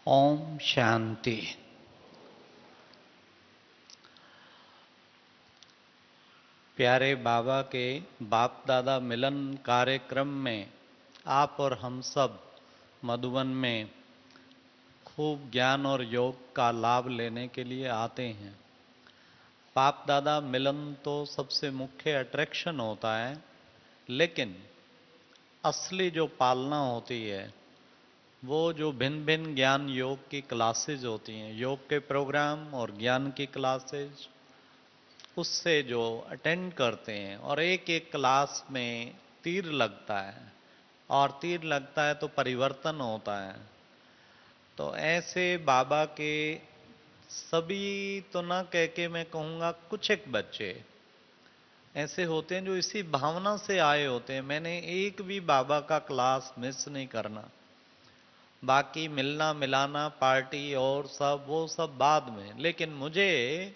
ओम शांति। प्यारे बाबा के बाप दादा मिलन कार्यक्रम में आप और हम सब मधुबन में खूब ज्ञान और योग का लाभ लेने के लिए आते हैं। बाप दादा मिलन तो सबसे मुख्य अट्रैक्शन होता है, लेकिन असली जो पालना होती है वो जो भिन्न भिन्न ज्ञान योग की क्लासेज होती हैं, योग के प्रोग्राम और ज्ञान की क्लासेज, उससे जो अटेंड करते हैं और एक एक क्लास में तीर लगता है और तीर लगता है तो परिवर्तन होता है। तो ऐसे बाबा के सभी तो ना कह के मैं कहूँगा कुछ एक बच्चे ऐसे होते हैं जो इसी भावना से आए होते हैं, मैंने एक भी बाबा का क्लास मिस नहीं करना। बाकी मिलना मिलाना पार्टी और सब वो सब बाद में, लेकिन मुझे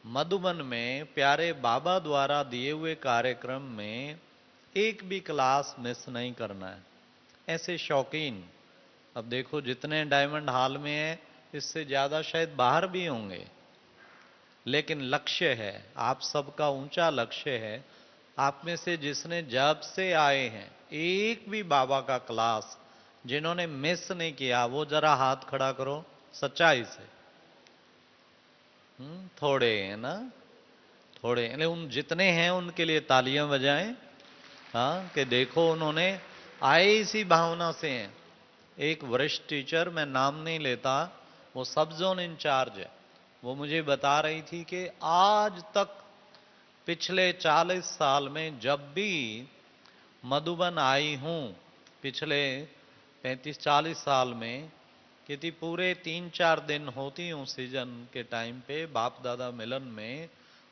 मधुबन में प्यारे बाबा द्वारा दिए हुए कार्यक्रम में एक भी क्लास मिस नहीं करना है। ऐसे शौकीन अब देखो जितने डायमंड हॉल में है इससे ज्यादा शायद बाहर भी होंगे, लेकिन लक्ष्य है, आप सबका ऊंचा लक्ष्य है। आप में से जिसने जब से आए हैं एक भी बाबा का क्लास जिन्होंने मिस नहीं किया वो जरा हाथ खड़ा करो सच्चाई से। थोड़े हैं ना, थोड़े, यानी उन जितने हैं उनके लिए तालियां बजाएं। हाँ, कि देखो उन्होंने आए इसी भावना से हैं। एक वरिष्ठ टीचर, मैं नाम नहीं लेता, वो सब जोन इंचार्ज है, वो मुझे बता रही थी कि आज तक पिछले 40 साल में जब भी मधुबन आई हूं, पिछले 35-40 साल में कितनी पूरे 3-4 दिन होती हूं सीजन के टाइम पे बाप दादा मिलन में,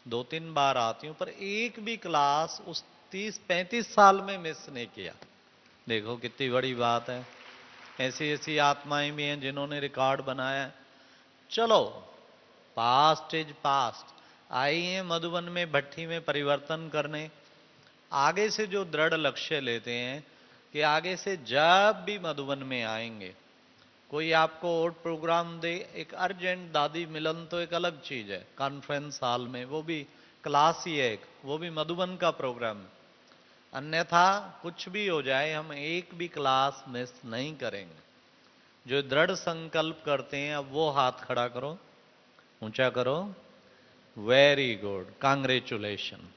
2-3 बार आती हूं, पर एक भी क्लास उस 30-35 साल में मिस नहीं किया। देखो कितनी बड़ी बात है। ऐसी ऐसी आत्माएं भी हैं जिन्होंने रिकॉर्ड बनाया। चलो, पास्ट इज पास्ट। आई हैं मधुबन में भट्टी में परिवर्तन करने। आगे से जो दृढ़ लक्ष्य लेते हैं कि आगे से जब भी मधुबन में आएंगे, कोई आपको और प्रोग्राम दे, एक अर्जेंट दादी मिलन तो एक अलग चीज है, कॉन्फ्रेंस हॉल में, वो भी क्लास ही है एक, वो भी मधुबन का प्रोग्राम है। अन्यथा कुछ भी हो जाए हम एक भी क्लास मिस नहीं करेंगे। जो दृढ़ संकल्प करते हैं अब वो हाथ खड़ा करो, ऊंचा करो। Very good, congratulation.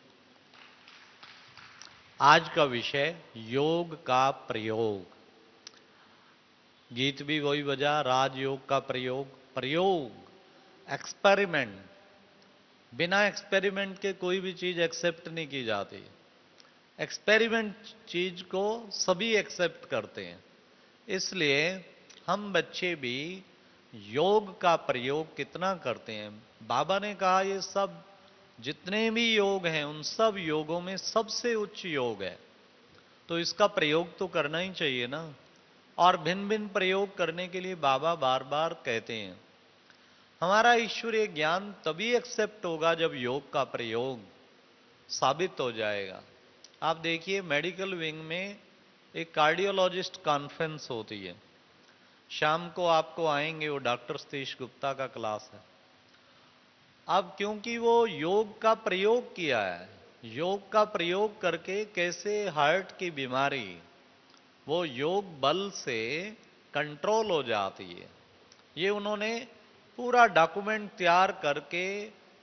आज का विषय योग का प्रयोग। गीत भी वही बजा, राजयोग का प्रयोग। प्रयोग, एक्सपेरिमेंट, बिना एक्सपेरिमेंट के कोई भी चीज एक्सेप्ट नहीं की जाती। एक्सपेरिमेंट चीज को सभी एक्सेप्ट करते हैं, इसलिए हम बच्चे भी योग का प्रयोग कितना करते हैं। बाबा ने कहा ये सब जितने भी योग हैं उन सब योगों में सबसे उच्च योग है, तो इसका प्रयोग तो करना ही चाहिए ना। और भिन्न भिन्न प्रयोग करने के लिए बाबा बार बार कहते हैं। हमारा ईश्वरीय ज्ञान तभी एक्सेप्ट होगा जब योग का प्रयोग साबित हो जाएगा। आप देखिए मेडिकल विंग में एक कार्डियोलॉजिस्ट कॉन्फ्रेंस होती है, शाम को आपको आएंगे, वो डॉक्टर सतीश गुप्ता का क्लास है। अब क्योंकि वो योग का प्रयोग किया है, योग का प्रयोग करके कैसे हार्ट की बीमारी वो योग बल से कंट्रोल हो जाती है, ये उन्होंने पूरा डॉक्यूमेंट तैयार करके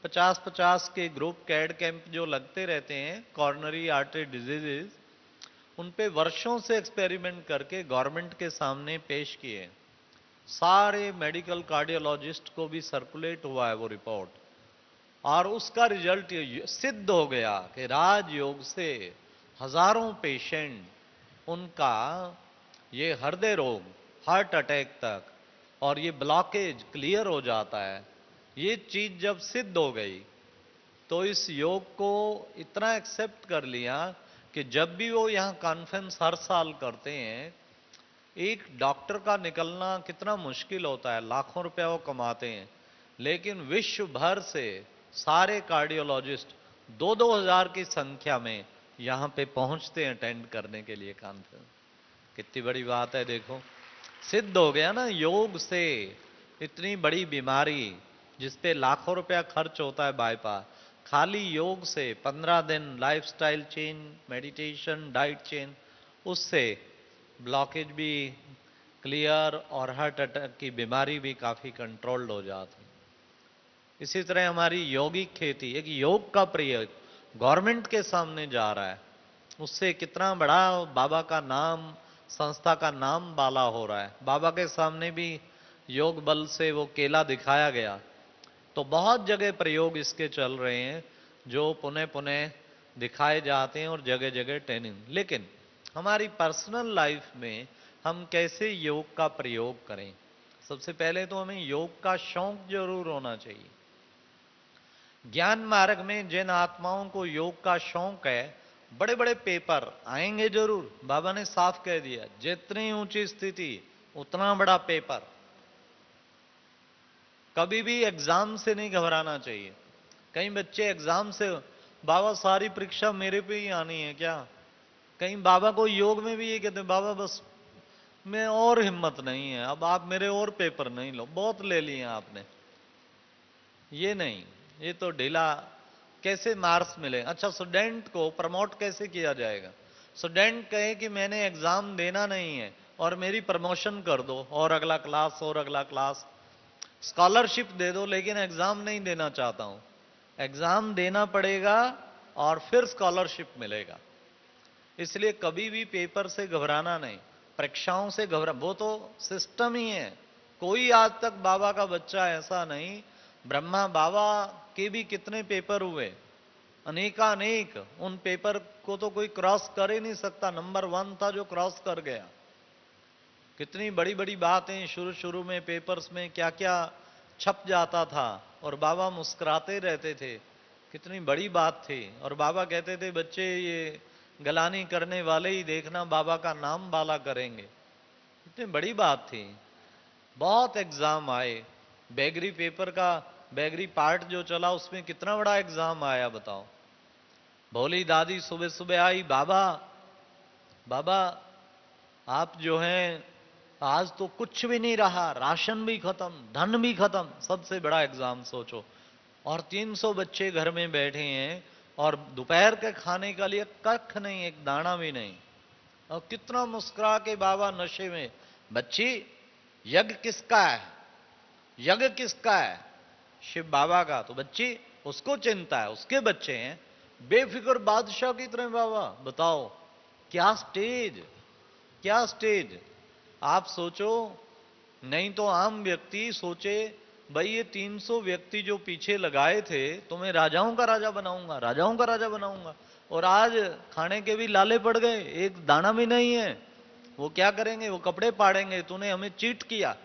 50-50 के ग्रुप कैड कैंप जो लगते रहते हैं कॉर्नरी आर्टरी डिजीजेज, उन पे वर्षों से एक्सपेरिमेंट करके गवर्नमेंट के सामने पेश किए। सारे मेडिकल कार्डियोलॉजिस्ट को भी सर्कुलेट हुआ है वो रिपोर्ट, और उसका रिजल्ट सिद्ध हो गया कि राजयोग से हजारों पेशेंट उनका ये हृदय रोग, हार्ट अटैक तक, और ये ब्लॉकेज क्लियर हो जाता है। ये चीज जब सिद्ध हो गई तो इस योग को इतना एक्सेप्ट कर लिया कि जब भी वो यहाँ कॉन्फ्रेंस हर साल करते हैं, एक डॉक्टर का निकलना कितना मुश्किल होता है, लाखों रुपया वो कमाते हैं, लेकिन विश्व भर से सारे कार्डियोलॉजिस्ट 2-2 हजार की संख्या में यहां पे पहुंचते हैं अटेंड करने के लिए कॉन्फ्रेंस। कितनी बड़ी बात है देखो। सिद्ध हो गया ना योग से। इतनी बड़ी बीमारी जिस पे लाखों रुपया खर्च होता है बाईपास, खाली योग से 15 दिन lifestyle change, meditation, diet change, उससे ब्लॉकेज भी क्लियर और हार्ट अटैक की बीमारी भी काफी कंट्रोल्ड हो जाती। इसी तरह हमारी यौगिक खेती, एक योग का प्रयोग गवर्नमेंट के सामने जा रहा है, उससे कितना बड़ा बाबा का नाम, संस्था का नाम बाला हो रहा है। बाबा के सामने भी योग बल से वो केला दिखाया गया। तो बहुत जगह प्रयोग इसके चल रहे हैं जो पुनः पुनः दिखाए जाते हैं और जगह जगह ट्रेनिंग। लेकिन हमारी पर्सनल लाइफ में हम कैसे योग का प्रयोग करें? सबसे पहले तो हमें योग का शौक जरूर होना चाहिए। ज्ञान मार्ग में जिन आत्माओं को योग का शौक है, बड़े बड़े पेपर आएंगे जरूर। बाबा ने साफ कह दिया, जितनी ऊंची स्थिति उतना बड़ा पेपर। कभी भी एग्जाम से नहीं घबराना चाहिए। कई बच्चे एग्जाम से, बाबा सारी परीक्षा मेरे पे ही आनी है क्या? कहीं बाबा को योग में भी ये कहते हैं, बाबा बस मैं और हिम्मत नहीं है, अब आप मेरे और पेपर नहीं लो, बहुत ले लिए आपने। ये नहीं, ये तो ढीला। कैसे मार्क्स मिले? अच्छा, स्टूडेंट को प्रमोट कैसे किया जाएगा? स्टूडेंट कहे कि मैंने एग्जाम देना नहीं है और मेरी प्रमोशन कर दो, और अगला क्लास और अगला क्लास। स्कॉलरशिप दे दो लेकिन एग्जाम नहीं देना चाहता हूं। एग्जाम देना पड़ेगा और फिर स्कॉलरशिप मिलेगा। इसलिए कभी भी पेपर से घबराना नहीं, परीक्षाओं से घबरा, वो तो सिस्टम ही है। कोई आज तक बाबा का बच्चा ऐसा नहीं, ब्रह्मा बाबा के भी कितने पेपर हुए, अनेकानेक। उन पेपर को तो कोई क्रॉस कर ही नहीं सकता। नंबर 1 था जो क्रॉस कर गया। कितनी बड़ी बड़ी बातें शुरू शुरू में पेपर्स में क्या क्या छप जाता था और बाबा मुस्कुराते रहते थे। कितनी बड़ी बात थी। और बाबा कहते थे, बच्चे ये गलानी करने वाले ही देखना बाबा का नाम बाला करेंगे। इतनी बड़ी बात थी। बहुत एग्जाम आए। बैगरी पेपर का बैगरी पार्ट जो चला उसमें कितना बड़ा एग्जाम आया बताओ। भोली दादी सुबह सुबह आई, बाबा बाबा आप जो हैं आज तो कुछ भी नहीं रहा, राशन भी खत्म, धन भी खत्म, सबसे बड़ा एग्जाम सोचो। और 300 बच्चे घर में बैठे हैं और दोपहर के खाने के लिए कख नहीं, एक दाना भी नहीं। और कितना मुस्कुरा के बाबा नशे में, बच्ची यज्ञ किसका है? यज्ञ किसका है? शिव बाबा का। तो बच्ची उसको चिंता है, उसके बच्चे हैं। बेफिक्र बादशाह की तरह बाबा। बताओ क्या स्टेज, क्या स्टेज। आप सोचो, नहीं तो आम व्यक्ति सोचे भाई ये 300 व्यक्ति जो पीछे लगाए थे, तो मैं राजाओं का राजा बनाऊंगा, राजाओं का राजा बनाऊंगा। और आज खाने के भी लाले पड़ गए, एक दाना भी नहीं है। वो क्या करेंगे? वो कपड़े पाड़ेंगे, तूने हमें चीट किया,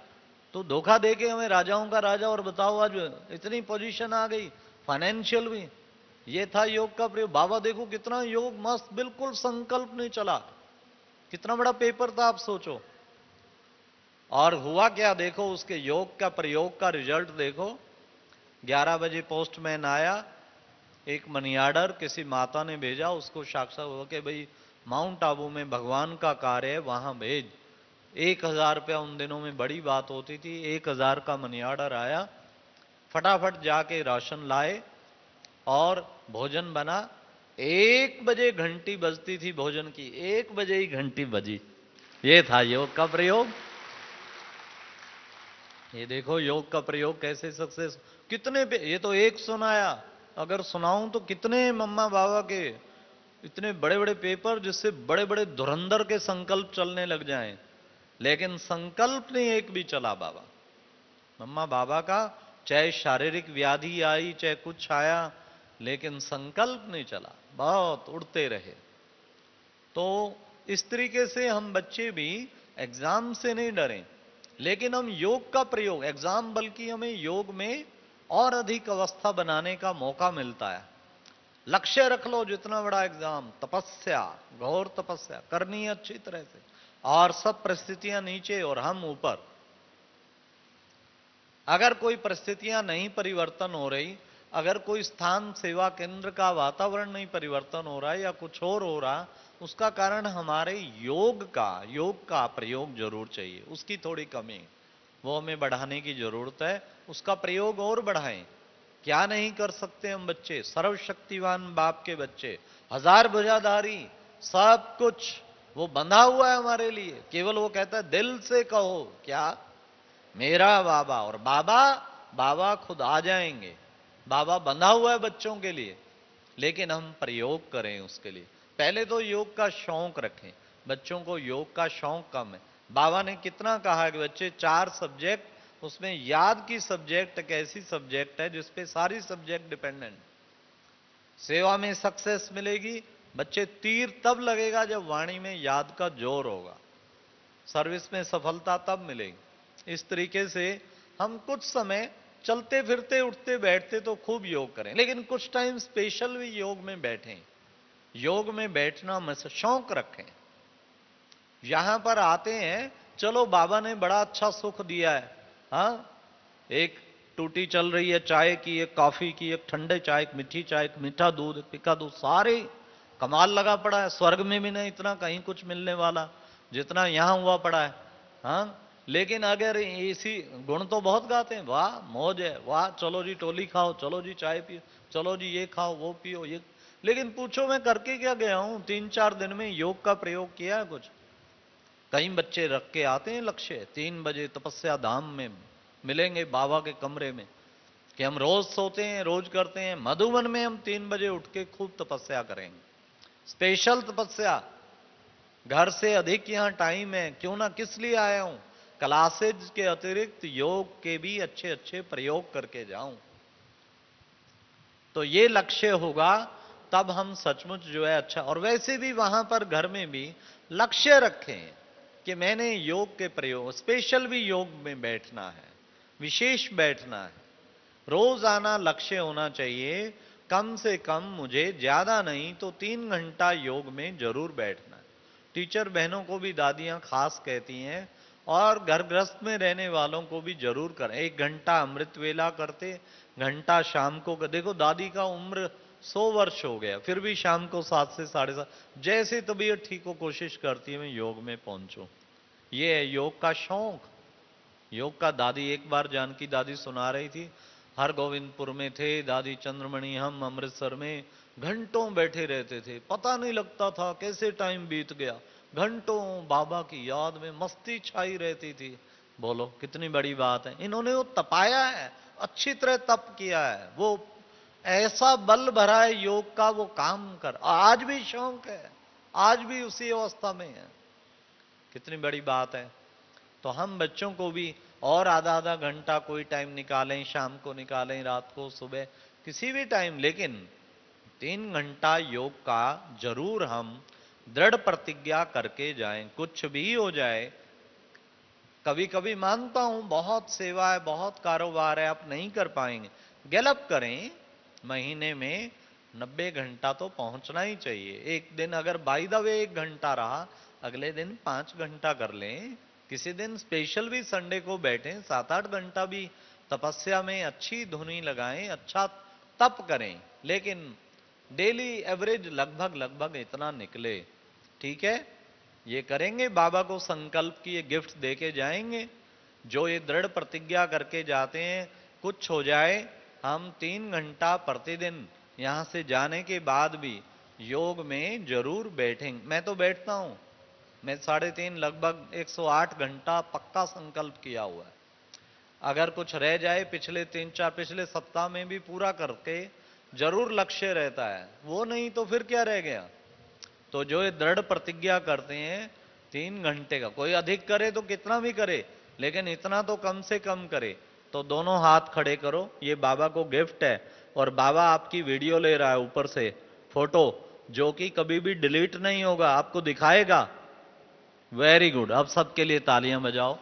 तो धोखा दे के हमें राजाओं का राजा। और बताओ आज इतनी पोजीशन आ गई, फाइनेंशियल भी। ये था योग का प्रयोग। बाबा देखो कितना योग मस्त, बिल्कुल संकल्प नहीं चला। कितना बड़ा पेपर था आप सोचो। और हुआ क्या देखो, उसके योग का प्रयोग का रिजल्ट देखो। 11 बजे पोस्टमैन आया, एक मनी आर्डर किसी माता ने भेजा, उसको साक्षात हो के भाई माउंट आबू में भगवान का कार्य है, वहां भेज। 1000 रुपया उन दिनों में बड़ी बात होती थी। 1000 का मनी आर्डर आया। फटाफट जाके राशन लाए और भोजन बना। 1 बजे घंटी बजती थी भोजन की, 1 बजे ही घंटी बजी। ये था योग का प्रयोग। ये देखो योग का प्रयोग कैसे सक्सेस। कितने पे, ये तो एक सुनाया, अगर सुनाऊं तो कितने मम्मा बाबा के इतने बड़े बड़े पेपर, जिससे बड़े बड़े धुरंधर के संकल्प चलने लग जाएं। लेकिन संकल्प नहीं एक भी चला बाबा मम्मा बाबा का। चाहे शारीरिक व्याधि आई, चाहे कुछ आया, लेकिन संकल्प नहीं चला, बहुत उड़ते रहे। तो इस तरीके से हम बच्चे भी एग्जाम से नहीं डरें, लेकिन हम योग का प्रयोग, एग्जाम बल्कि हमें योग में और अधिक अवस्था बनाने का मौका मिलता है। लक्ष्य रख लो, जितना बड़ा एग्जाम, तपस्या, घोर तपस्या करनी है अच्छी तरह से। और सब परिस्थितियां नीचे और हम ऊपर। अगर कोई परिस्थितियां नहीं परिवर्तन हो रही अगर कोई स्थान सेवा केंद्र का वातावरण नहीं परिवर्तन हो रहा है या कुछ और हो रहा, उसका कारण हमारे योग का प्रयोग जरूर चाहिए, उसकी थोड़ी कमी, वो हमें बढ़ाने की जरूरत है, उसका प्रयोग और बढ़ाएं। क्या नहीं कर सकते हम बच्चे, सर्वशक्तिवान बाप के बच्चे, हजार भुजाधारी, सब कुछ वो बंधा हुआ है हमारे लिए, केवल वो कहता है दिल से कहो क्या, मेरा बाबा, और बाबा बाबा खुद आ जाएंगे। बाबा बंधा हुआ है बच्चों के लिए, लेकिन हम प्रयोग करें उसके लिए। पहले तो योग का शौक रखें, बच्चों को योग का शौक कम है। बाबा ने कितना कहा कि बच्चे 4 सब्जेक्ट, उसमें याद की सब्जेक्ट एक ऐसी सब्जेक्ट है जिसपे सारी सब्जेक्ट डिपेंडेंट। सेवा में सक्सेस मिलेगी, बच्चे तीर तब लगेगा जब वाणी में याद का जोर होगा, सर्विस में सफलता तब मिलेगी। इस तरीके से हम कुछ समय चलते फिरते उठते बैठते तो खूब योग करें, लेकिन कुछ टाइम स्पेशल भी योग में बैठें। योग में बैठना में शौक रखें। यहां पर आते हैं, चलो बाबा ने बड़ा अच्छा सुख दिया है, हाँ, एक टूटी चल रही है चाय की, एक कॉफी की, एक ठंडे चाय, एक मीठी चाय, एक मीठा दूध, एक फिका दूध, सारे कमाल लगा पड़ा है। स्वर्ग में भी नहीं इतना कहीं कुछ मिलने वाला जितना यहां हुआ पड़ा है, हाँ। लेकिन अगर इसी गुण तो बहुत गाते हैं, वाह मौज है, वाह चलो जी टोली खाओ, चलो जी चाय पियो, चलो जी ये खाओ वो पियो ये, लेकिन पूछो मैं करके क्या गया हूं, 3-4 दिन में योग का प्रयोग किया है कुछ? कई बच्चे रख के आते हैं लक्ष्य, 3 बजे तपस्या धाम में मिलेंगे बाबा के कमरे में, कि हम रोज सोते हैं रोज करते हैं, मधुबन में हम 3 बजे उठ के खूब तपस्या करेंगे, स्पेशल तपस्या। घर से अधिक यहां टाइम है, क्यों ना, किस लिए आया हूं, क्लासेज के अतिरिक्त योग के भी अच्छे अच्छे प्रयोग करके जाऊं। तो ये लक्ष्य होगा तब हम सचमुच जो है अच्छा। और वैसे भी वहां पर घर में भी लक्ष्य रखें कि मैंने योग के प्रयोग, स्पेशल भी योग में बैठना है, विशेष बैठना है, रोजाना लक्ष्य होना चाहिए, कम से कम मुझे ज्यादा नहीं तो 3 घंटा योग में जरूर बैठना है। टीचर बहनों को भी दादियां खास कहती हैं, और घर गृहस्थ में रहने वालों को भी जरूर करें। 1 घंटा अमृत वेला करते, घंटा शाम को देखो दादी का उम्र 100 वर्ष हो गया, फिर भी शाम को 7 से 7:30 जैसे तबीयत ठीक हो कोशिश करती है मैं योग में पहुंचूं। ये है योग का शौक। योग का दादी, एक बार जानकी दादी सुना रही थी, हरगोविंदपुर में थे दादी चंद्रमणि, हम अमृतसर में घंटों बैठे रहते थे, पता नहीं लगता था कैसे टाइम बीत गया, घंटों बाबा की याद में मस्ती छाई रहती थी। बोलो कितनी बड़ी बात है, इन्होंने वो तपाया है, अच्छी तरह तप किया है, वो ऐसा बल भरा है योग का, वो काम कर, आज भी शौक है, आज भी उसी अवस्था में है। कितनी बड़ी बात है। तो हम बच्चों को भी और आधा आधा घंटा कोई टाइम निकालें, शाम को निकालें, रात को, सुबह, किसी भी टाइम, लेकिन 3 घंटा योग का जरूर हम दृढ़ प्रतिज्ञा करके जाएं, कुछ भी हो जाए। कभी कभी मानता हूं बहुत सेवा है, बहुत कारोबार है, आप नहीं कर पाएंगे, गैलअप करें, महीने में 90 घंटा तो पहुंचना ही चाहिए। एक दिन अगर बाय द वे 1 घंटा रहा, अगले दिन 5 घंटा कर लें, किसी दिन स्पेशल भी संडे को बैठें, 7-8 घंटा भी तपस्या में अच्छी धुनी लगाएं, अच्छा तप करें, लेकिन डेली एवरेज लगभग लगभग इतना निकले, ठीक है। ये करेंगे, बाबा को संकल्प की ये गिफ्ट देके जाएंगे, जो ये दृढ़ प्रतिज्ञा करके जाते हैं, कुछ हो जाए, हम 3 घंटा प्रतिदिन यहां से जाने के बाद भी योग में जरूर बैठेंगे। मैं तो बैठता हूं, मैं 3.5 लगभग 108 घंटा पक्का संकल्प किया हुआ है। अगर कुछ रह जाए पिछले 3-4 पिछले सप्ताह में भी पूरा करके जरूर लक्ष्य रहता है, वो नहीं तो फिर क्या रह गया। तो जो ये दृढ़ प्रतिज्ञा करते हैं 3 घंटे का, कोई अधिक करे तो कितना भी करे, लेकिन इतना तो कम से कम करे। तो दोनों हाथ खड़े करो, ये बाबा को गिफ्ट है, और बाबा आपकी वीडियो ले रहा है ऊपर से फोटो, जो कि कभी भी डिलीट नहीं होगा, आपको दिखाएगा। वेरी गुड, अब सबके लिए तालियां बजाओ।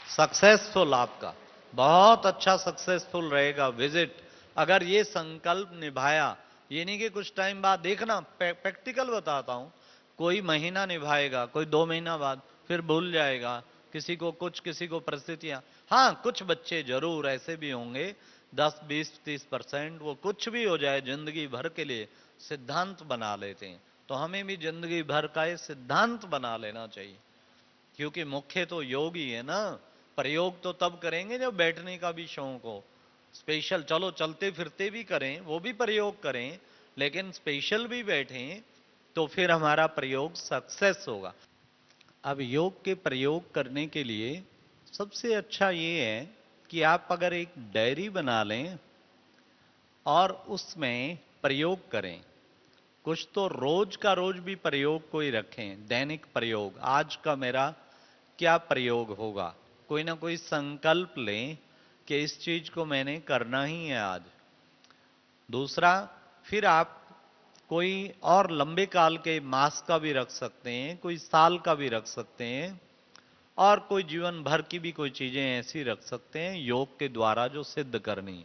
सक्सेसफुल, आपका बहुत अच्छा सक्सेसफुल रहेगा विजिट, अगर ये संकल्प निभाया। ये नहीं कि कुछ टाइम बाद देखना, प्रैक्टिकल बताता हूं, कोई महीना निभाएगा, कोई 2 महीना बाद फिर भूल जाएगा, किसी को कुछ, किसी को परिस्थितियां। हाँ, कुछ बच्चे जरूर ऐसे भी होंगे, 10, 20, 30% वो कुछ भी हो जाए जिंदगी भर के लिए सिद्धांत बना लेते हैं। तो हमें भी जिंदगी भर का ये सिद्धांत बना लेना चाहिए, क्योंकि मुख्य तो योग ही है ना। प्रयोग तो तब करेंगे जब बैठने का भी शौक हो। स्पेशल चलो चलते फिरते भी करें, वो भी प्रयोग करें, लेकिन स्पेशल भी बैठें तो फिर हमारा प्रयोग सक्सेस होगा। अब योग के प्रयोग करने के लिए सबसे अच्छा ये है कि आप अगर एक डायरी बना लें और उसमें प्रयोग करें। कुछ तो रोज का रोज भी प्रयोग कोई रखें, दैनिक प्रयोग। आज का मेरा क्या प्रयोग होगा, कोई ना कोई संकल्प लें कि इस चीज को मैंने करना ही है आज। दूसरा, फिर आप कोई और लंबे काल के मास का भी रख सकते हैं, कोई साल का भी रख सकते हैं, और कोई जीवन भर की भी कोई चीजें ऐसी रख सकते हैं योग के द्वारा जो सिद्ध करनी।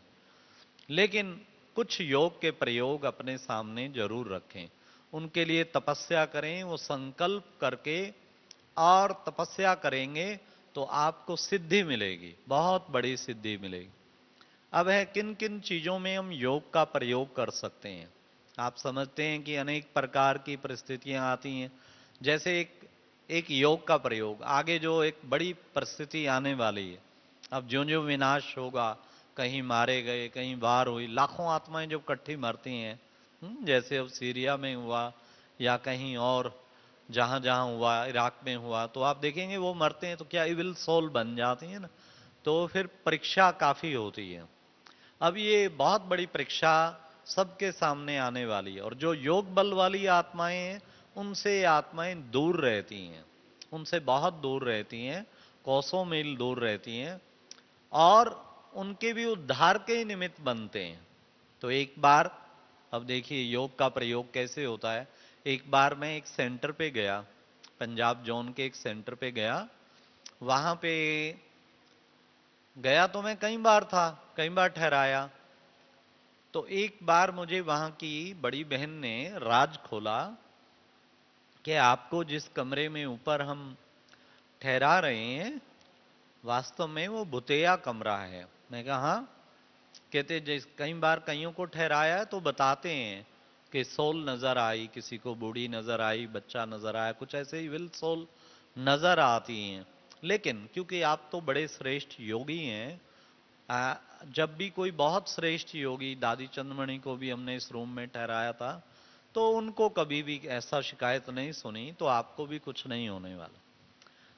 लेकिन कुछ योग के प्रयोग अपने सामने जरूर रखें, उनके लिए तपस्या करें। वो संकल्प करके और तपस्या करेंगे तो आपको सिद्धि मिलेगी, बहुत बड़ी सिद्धि मिलेगी। अब है किन किन चीजों में हम योग का प्रयोग कर सकते हैं। आप समझते हैं कि अनेक प्रकार की परिस्थितियां आती हैं। जैसे एक एक योग का प्रयोग, आगे जो एक बड़ी परिस्थिति आने वाली है, अब जो जो विनाश होगा, कहीं मारे गए, कहीं वार हुई, लाखों आत्माएं जब इकट्ठी मरती हैं, जैसे अब सीरिया में हुआ या कहीं और जहां जहां हुआ, इराक में हुआ, तो आप देखेंगे वो मरते हैं तो क्या इविल सोल बन जाती है ना। तो फिर परीक्षा काफी होती है। अब ये बहुत बड़ी परीक्षा सबके सामने आने वाली है, और जो योग बल वाली आत्माएं हैं उनसे ये आत्माएं दूर रहती हैं, उनसे बहुत दूर रहती हैं, कोसों मील दूर रहती हैं, और उनके भी उद्धार के ही निमित्त बनते हैं। तो एक बार, अब देखिए योग का प्रयोग कैसे होता है। एक बार मैं एक सेंटर पे गया, पंजाब जोन के एक सेंटर पे गया। वहां पे गया तो मैं कई बार था, कई बार ठहराया। तो एक बार मुझे वहां की बड़ी बहन ने राज खोला कि आपको जिस कमरे में ऊपर हम ठहरा रहे हैं, वास्तव में वो भुतेया कमरा है। मैं कहा हाँ। कहते जिस कई बार कईयों को ठहराया तो बताते हैं कि सोल नजर आई, किसी को बूढ़ी नजर आई, बच्चा नजर आया, कुछ ऐसे ही विल सोल नजर आती हैं। लेकिन क्योंकि आप तो बड़े श्रेष्ठ योगी हैं, जब भी कोई बहुत श्रेष्ठ योगी, दादी चंद्रमणि को भी हमने इस रूम में ठहराया था, तो उनको कभी भी ऐसा शिकायत नहीं सुनी, तो आपको भी कुछ नहीं होने वाला।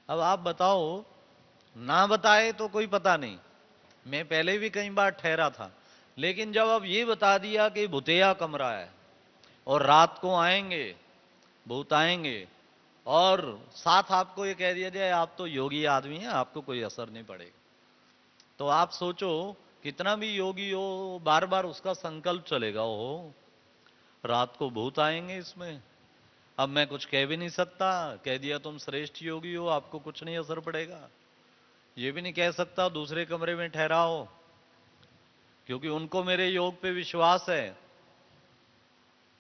अब आप बताओ, ना बताए तो कोई पता नहीं, मैं पहले भी कई बार ठहरा था, लेकिन जब अब ये बता दिया कि भुतेया कमरा है और रात को आएंगे, भूत आएंगे, और साथ आपको ये कह दिया जाए आप तो योगी आदमी हैं, आपको कोई असर नहीं पड़ेगा, तो आप सोचो कितना भी योगी हो, बार बार उसका संकल्प चलेगा, हो रात को भूत आएंगे इसमें। अब मैं कुछ कह भी नहीं सकता, कह दिया तुम श्रेष्ठ योगी हो, आपको कुछ नहीं असर पड़ेगा। ये भी नहीं कह सकता दूसरे कमरे में ठहराओ, क्योंकि उनको मेरे योग पे विश्वास है।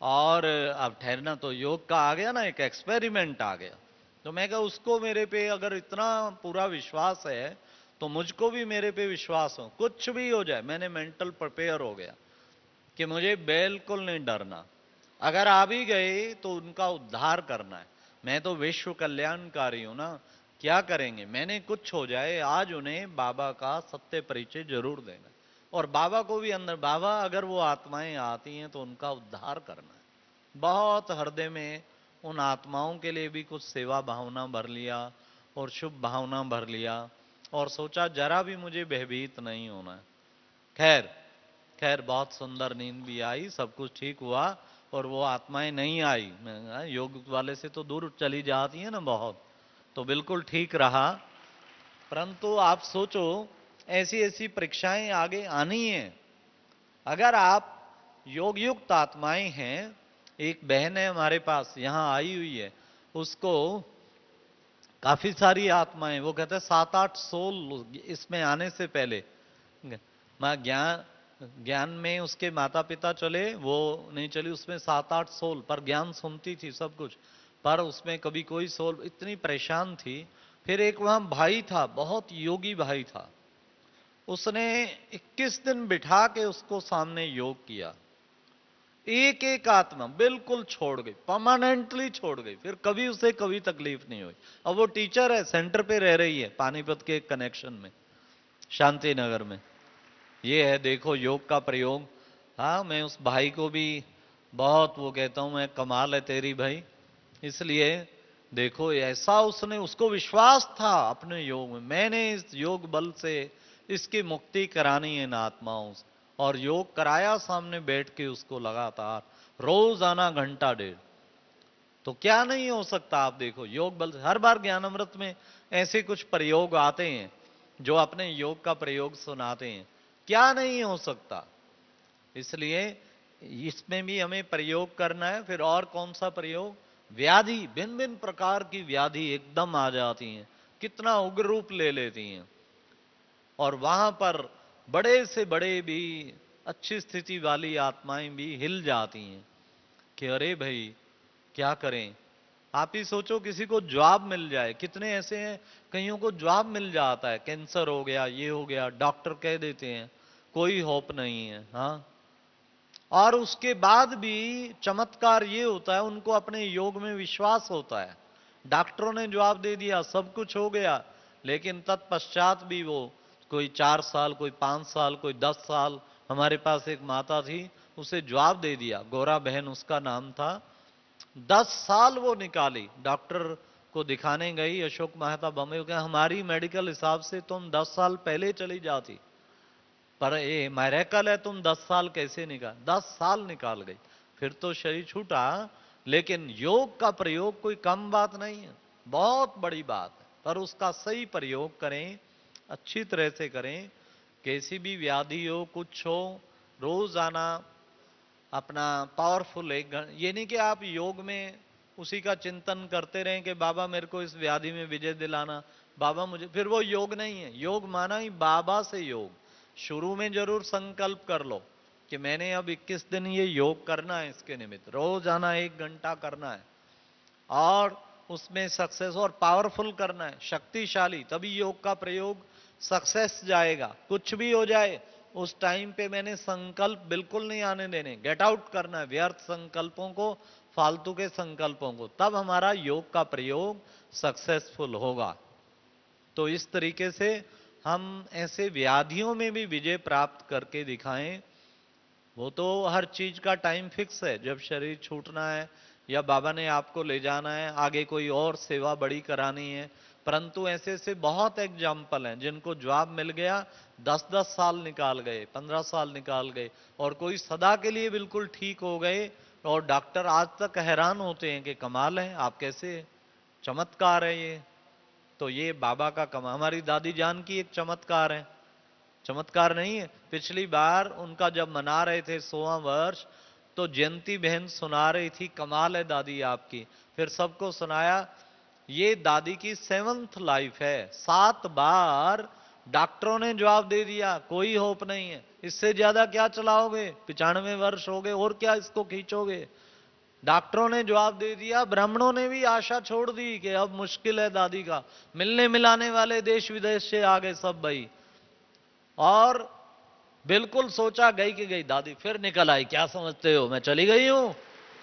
और अब ठहरना तो योग का आ गया ना, एक एक्सपेरिमेंट आ गया। तो मैं कहा उसको मेरे पे अगर इतना पूरा विश्वास है तो मुझको भी मेरे पे विश्वास हो, कुछ भी हो जाए। मैंने मेंटल प्रिपेयर हो गया कि मुझे बिल्कुल नहीं डरना। अगर आ भी गए तो उनका उद्धार करना है। मैं तो विश्व कल्याणकारी हूं ना, क्या करेंगे, मैंने कुछ हो जाए आज उन्हें बाबा का सत्य परिचय जरूर देना, और बाबा को भी अंदर, बाबा अगर वो आत्माएं आती हैं तो उनका उद्धार करना है। बहुत हृदय में उन आत्माओं के लिए भी कुछ सेवा भावना भर लिया और शुभ भावना भर लिया, और सोचा जरा भी मुझे भयभीत नहीं होना है। खैर खैर बहुत सुंदर नींद भी आई, सब कुछ ठीक हुआ, और वो आत्माएं नहीं आई। योग वाले से तो दूर चली जाती है ना बहुत, तो बिल्कुल ठीक रहा। परंतु आप सोचो ऐसी ऐसी परीक्षाएं आगे आनी है। अगर आप योग युक्त आत्माएं हैं, एक बहन है हमारे पास यहां आई हुई है, उसको काफी सारी आत्माएं, वो कहते हैं 7-8 सोल इसमें आने से पहले, मां ज्ञान ज्ञान में उसके माता पिता चले, वो नहीं चली, उसमें 7-8 सोल, पर ज्ञान सुनती थी सब कुछ, पर उसमें कभी कोई सोल, इतनी परेशान थी। फिर एक वहां भाई था, बहुत योगी भाई था, उसने 21 दिन बिठा के उसको सामने योग किया। एक एक आत्मा बिल्कुल छोड़ गई, परमानेंटली छोड़ गई, फिर कभी उसे कभी तकलीफ नहीं हुई। अब वो टीचर है, सेंटर पे रह रही है पानीपत के कनेक्शन में, शांति नगर में। ये है देखो योग का प्रयोग। हाँ, मैं उस भाई को भी बहुत वो कहता हूं, मैं कमाल है तेरी भाई। इसलिए देखो ऐसा उसने, उसको विश्वास था अपने योग में, मैंने इस योग बल से इसकी मुक्ति करानी है इन आत्माओं से। और योग कराया सामने बैठ के उसको लगातार, रोज आना घंटा डेढ़। तो क्या नहीं हो सकता। आप देखो योग बल से हर बार ज्ञान अमृत में ऐसे कुछ प्रयोग आते हैं जो अपने योग का प्रयोग सुनाते हैं, क्या नहीं हो सकता। इसलिए इसमें भी हमें प्रयोग करना है। फिर और कौन सा प्रयोग, व्याधि, भिन्न भिन्न प्रकार की व्याधि एकदम आ जाती हैं, कितना उग्र रूप ले लेती हैं, और वहां पर बड़े से बड़े भी अच्छी स्थिति वाली आत्माएं भी हिल जाती हैं कि अरे भाई क्या करें। आप ही सोचो किसी को जॉब मिल जाए, कितने ऐसे हैं कईयों को जॉब मिल जाता है, कैंसर हो गया, ये हो गया, डॉक्टर कह देते हैं कोई होप नहीं है। हाँ, और उसके बाद भी चमत्कार ये होता है उनको अपने योग में विश्वास होता है। डॉक्टरों ने जवाब दे दिया, सब कुछ हो गया, लेकिन तत्पश्चात भी वो कोई 4 साल, कोई 5 साल, कोई 10 साल। हमारे पास एक माता थी, उसे जवाब दे दिया, गौरा बहन उसका नाम था। 10 साल वो निकाली, डॉक्टर को दिखाने गई अशोक मेहता बम्बई के, हमारी मेडिकल हिसाब से तुम 10 साल पहले चली जाती, पर ये मैरेकल है तुम 10 साल कैसे निकाल, 10 साल निकाल गई। फिर तो शरीर छूटा, लेकिन योग का प्रयोग कोई कम बात नहीं है, बहुत बड़ी बात है। पर उसका सही प्रयोग करें, अच्छी तरह से करें। कैसी भी व्याधि हो, कुछ हो, रोजाना अपना पावरफुल ये नहीं कि आप योग में उसी का चिंतन करते रहें कि बाबा मेरे को इस व्याधि में विजय दिलाना, बाबा मुझे, फिर वो योग नहीं है। योग माना ही बाबा से योग। शुरू में जरूर संकल्प कर लो कि मैंने अब 21 दिन ये योग करना है, इसके निमित्त रोज आना 1 घंटा करना है, और उसमें सक्सेस और पावरफुल करना है, शक्तिशाली, तभी योग का प्रयोग सक्सेस जाएगा। कुछ भी हो जाए उस टाइम पे मैंने संकल्प बिल्कुल नहीं आने देने, गेट आउट करना है व्यर्थ संकल्पों को, फालतू के संकल्पों को, तब हमारा योग का प्रयोग सक्सेसफुल होगा। तो इस तरीके से हम ऐसे व्याधियों में भी विजय प्राप्त करके दिखाएं। वो तो हर चीज का टाइम फिक्स है, जब शरीर छूटना है या बाबा ने आपको ले जाना है, आगे कोई और सेवा बड़ी करानी है। परंतु ऐसे ऐसे बहुत एग्जाम्पल हैं जिनको जवाब मिल गया, 10-10 साल निकाल गए, 15 साल निकाल गए, और कोई सदा के लिए बिल्कुल ठीक हो गए। और डॉक्टर आज तक हैरान होते हैं कि कमाल है, आप कैसे, चमत्कार है ये। तो ये बाबा का कमाल, हमारी दादी जान की एक चमत्कार है, चमत्कार नहीं है। पिछली बार उनका जब मना रहे थे 100वां वर्ष, तो जयंती बहन सुना रही थी, कमाल है दादी आपकी। फिर सबको सुनाया, ये दादी की 7th लाइफ है, 7 बार डॉक्टरों ने जवाब दे दिया कोई होप नहीं है, इससे ज्यादा क्या चलाओगे, 95 वर्ष हो गए, और क्या इसको खींचोगे। डॉक्टरों ने जवाब दे दिया, ब्राह्मणों ने भी आशा छोड़ दी कि अब मुश्किल है दादी का, मिलने मिलाने वाले देश विदेश से आ गए सब भाई। और बिल्कुल सोचा गई कि गई दादी, फिर निकल आई, क्या समझते हो मैं चली गई हूं,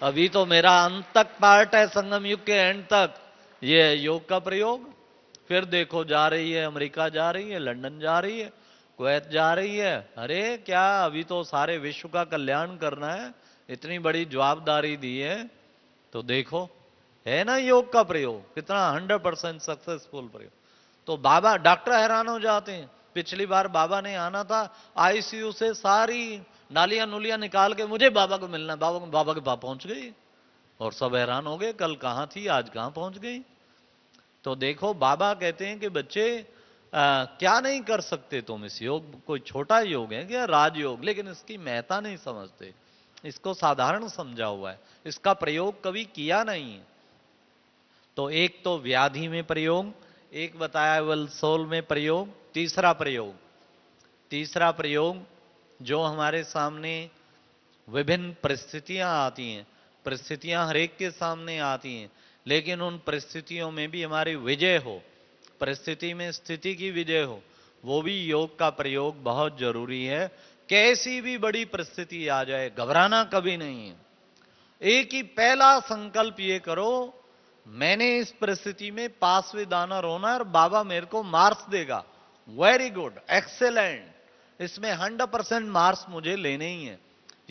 अभी तो मेरा अंत तक पार्ट है, संगम युग के एंड तक ये योग का प्रयोग। फिर देखो जा रही है, अमेरिका जा रही है, लंदन जा रही है, कुवैत जा रही है। अरे क्या, अभी तो सारे विश्व का कल्याण करना है, इतनी बड़ी जवाबदारी दी है। तो देखो है ना योग का प्रयोग कितना 100% सक्सेसफुल प्रयोग। तो बाबा, डॉक्टर हैरान हो जाते हैं। पिछली बार बाबा ने आना था, आईसीयू से सारी नालियां नुलियां निकाल के मुझे बाबा को मिलना है, बाबा के पास पहुंच गई, और सब हैरान हो गए, कल कहां थी आज कहां पहुंच गई। तो देखो बाबा कहते हैं कि बच्चे क्या नहीं कर सकते तुम, इस योग कोई छोटा योग है क्या, राजयोग, लेकिन इसकी महत्ता नहीं समझते, इसको साधारण समझा हुआ है, इसका प्रयोग कभी किया नहीं है। तो एक तो व्याधि में प्रयोग, एक बताया वलसोल में प्रयोग, तीसरा प्रयोग जो हमारे सामने विभिन्न परिस्थितियां आती हैं, परिस्थितियां हरेक के सामने आती हैं, लेकिन उन परिस्थितियों में भी हमारी विजय हो, परिस्थिति में स्थिति की विजय हो, वो भी योग का प्रयोग बहुत जरूरी है। कैसी भी बड़ी परिस्थिति आ जाए, घबराना कभी नहीं है। एक ही पहला संकल्प ये करो, मैंने इस परिस्थिति में पास विद ऑनर होना है और बाबा मेरे को मार्क्स देगा। वेरी गुड, एक्सेलेंट, इसमें 100% मार्क्स मुझे लेने ही है।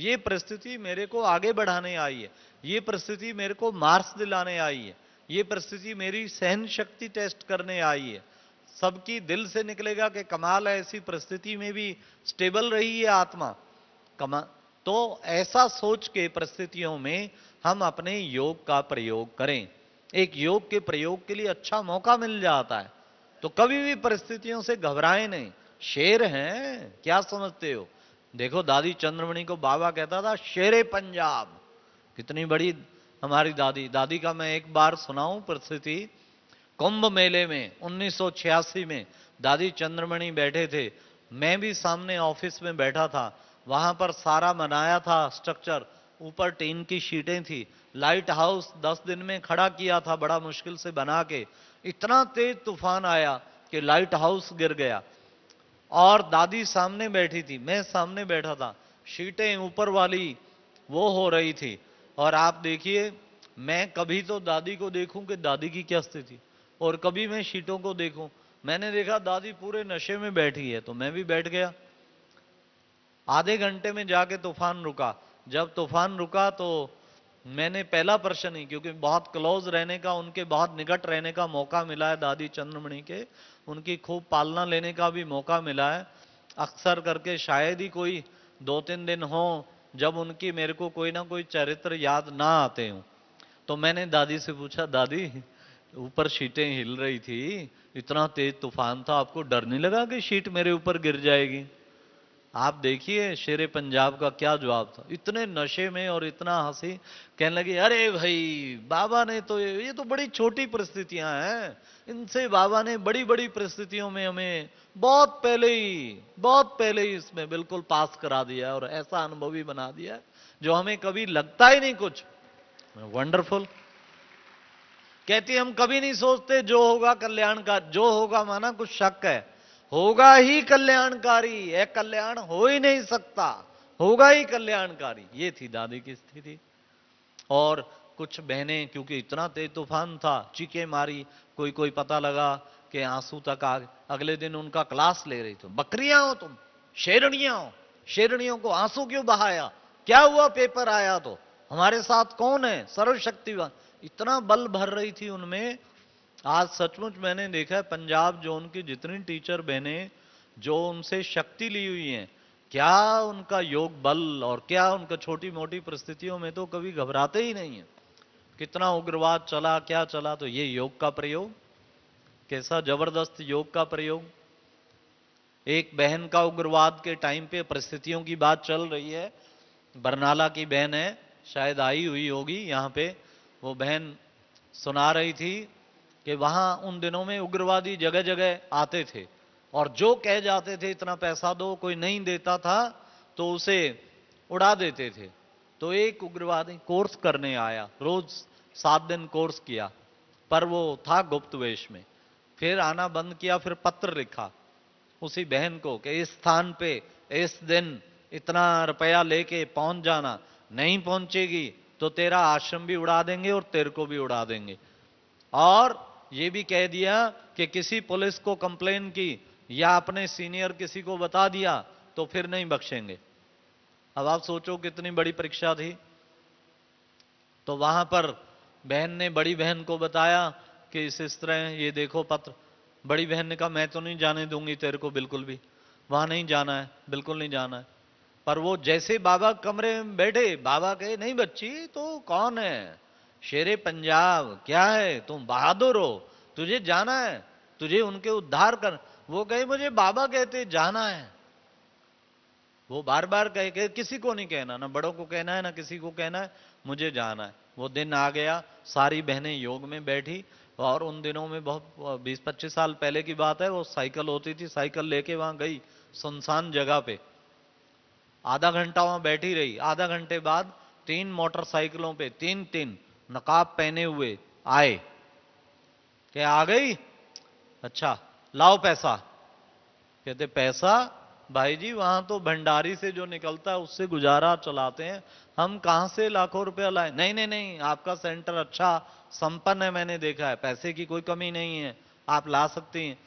ये परिस्थिति मेरे को आगे बढ़ाने आई है, ये परिस्थिति मेरे को मार्क्स दिलाने आई है, ये परिस्थिति मेरी सहन शक्ति टेस्ट करने आई है। सबकी दिल से निकलेगा कि कमाल है, ऐसी परिस्थिति में भी स्टेबल रही है आत्मा। तो ऐसा सोच के परिस्थितियों में हम अपने योग का प्रयोग करें। एक योग के प्रयोग के लिए अच्छा मौका मिल जाता है, तो कभी भी परिस्थितियों से घबराएं नहीं। शेर हैं, क्या समझते हो? देखो, दादी चंद्रमणि को बाबा कहता था शेरे पंजाब। कितनी बड़ी हमारी दादी। दादी का मैं एक बार सुनाऊं परिस्थिति। कुंभ मेले में 1986 में दादी चंद्रमणि बैठे थे, मैं भी सामने ऑफिस में बैठा था। वहां पर सारा बनाया था स्ट्रक्चर, ऊपर टीन की शीटें थी। लाइट हाउस 10 दिन में खड़ा किया था, बड़ा मुश्किल से बना के। इतना तेज तूफान आया कि लाइट हाउस गिर गया और दादी सामने बैठी थी, मैं सामने बैठा था। शीटें ऊपर वाली वो हो रही थी, और आप देखिए, मैं कभी तो दादी को देखूं कि दादी की क्या स्थिति, और कभी मैं शीटों को देखूं। मैंने देखा दादी पूरे नशे में बैठी है, तो मैं भी बैठ गया। आधे घंटे में जाके तूफान रुका। जब तूफान रुका तो मैंने पहला प्रश्न ही, क्योंकि बहुत क्लोज रहने का, उनके बहुत निकट रहने का मौका मिला है दादी चंद्रमणि के, उनकी खूब पालना लेने का भी मौका मिला है। अक्सर करके शायद ही कोई 2-3 दिन हो जब उनकी मेरे को कोई ना कोई चरित्र याद ना आते हो। तो मैंने दादी से पूछा, दादी ऊपर शीटें हिल रही थी, इतना तेज तूफान था, आपको डर नहीं लगा कि शीट मेरे ऊपर गिर जाएगी? आप देखिए शेरे पंजाब का क्या जवाब था। इतने नशे में और इतना हंसी, कहने लगे, अरे भाई बाबा ने तो, ये तो बड़ी छोटी परिस्थितियां हैं, इनसे बाबा ने बड़ी बड़ी परिस्थितियों में हमें बहुत पहले ही इसमें बिल्कुल पास करा दिया और ऐसा अनुभवी बना दिया जो हमें कभी लगता ही नहीं कुछ। वंडरफुल। कहती हम कभी नहीं सोचते जो होगा कल्याण का, जो होगा माना कुछ शक है, होगा ही कल्याणकारी है, कल्याण हो ही नहीं सकता, होगा ही कल्याणकारी। ये थी दादी की स्थिति। और कुछ बहनें, क्योंकि इतना तेज तूफान था, चीखें मारी, कोई कोई पता लगा कि आंसू तक आ गए। अगले दिन उनका क्लास ले रही थी, बकरियां हो तुम, शेरनियां हो, शेरनियों को आंसू क्यों बहाया, क्या हुआ पेपर आया तो, हमारे साथ कौन है सर्वशक्तिवान। इतना बल भर रही थी उनमें। आज सचमुच मैंने देखा है पंजाब जोन की जितनी टीचर बहनें जो उनसे शक्ति ली हुई हैं, क्या उनका योग बल, और क्या उनका छोटी मोटी परिस्थितियों में तो कभी घबराते ही नहीं है। कितना उग्रवाद चला, क्या चला, तो ये योग का प्रयोग, कैसा जबरदस्त योग का प्रयोग। एक बहन का उग्रवाद के टाइम पे, परिस्थितियों की बात चल रही है, बरनाला की बहन है, शायद आई हुई होगी यहां पे। वो बहन सुना रही थी कि वहां उन दिनों में उग्रवादी जगह जगह आते थे और जो कह जाते थे इतना पैसा दो, कोई नहीं देता था तो उसे उड़ा देते थे। तो एक उग्रवादी कोर्स करने आया, रोज 7 दिन कोर्स किया, पर वो था गुप्त वेश में। फिर आना बंद किया, फिर पत्र लिखा उसी बहन को कि इस स्थान पे इस दिन इतना रुपया लेके पहुंच जाना, नहीं पहुंचेगी तो तेरा आश्रम भी उड़ा देंगे और तेरे को भी उड़ा देंगे। और ये भी कह दिया कि किसी पुलिस को कंप्लेन की या अपने सीनियर किसी को बता दिया तो फिर नहीं बख्शेंगे। अब आप सोचो कितनी बड़ी परीक्षा थी। तो वहां पर बहन ने बड़ी बहन को बताया कि इस तरह ये देखो पत्र। बड़ी बहन ने कहा मैं तो नहीं जाने दूंगी तेरे को, बिल्कुल भी वहां नहीं जाना है, बिल्कुल नहीं जाना है। पर वो जैसे बाबा कमरे में बैठे, बाबा कहे नहीं बच्ची तो कौन है, शेरे पंजाब क्या है, तुम बहादुर हो, तुझे जाना है, तुझे उनके उद्धार कर। वो कहे मुझे बाबा कहते जाना है। वो बार बार कहे, किसी को नहीं कहना, ना बड़ों को कहना है ना किसी को कहना है, मुझे जाना है। वो दिन आ गया, सारी बहनें योग में बैठी। और उन दिनों में बहुत 20-25 साल पहले की बात है, वो साइकिल होती थी, साइकिल लेके वहां गई सुनसान जगह पे, आधा घंटा वहां बैठी रही। आधा घंटे बाद 3 मोटरसाइकिलों पे 3 नकाब पहने हुए आए। क्या आ गई? अच्छा लाओ पैसा। कहते पैसा भाई जी वहां तो भंडारी से जो निकलता है उससे गुजारा चलाते हैं, हम कहां से लाखों रुपया लाए। नहीं नहीं नहीं, आपका सेंटर अच्छा संपन्न है, मैंने देखा है, पैसे की कोई कमी नहीं है, आप ला सकती हैं।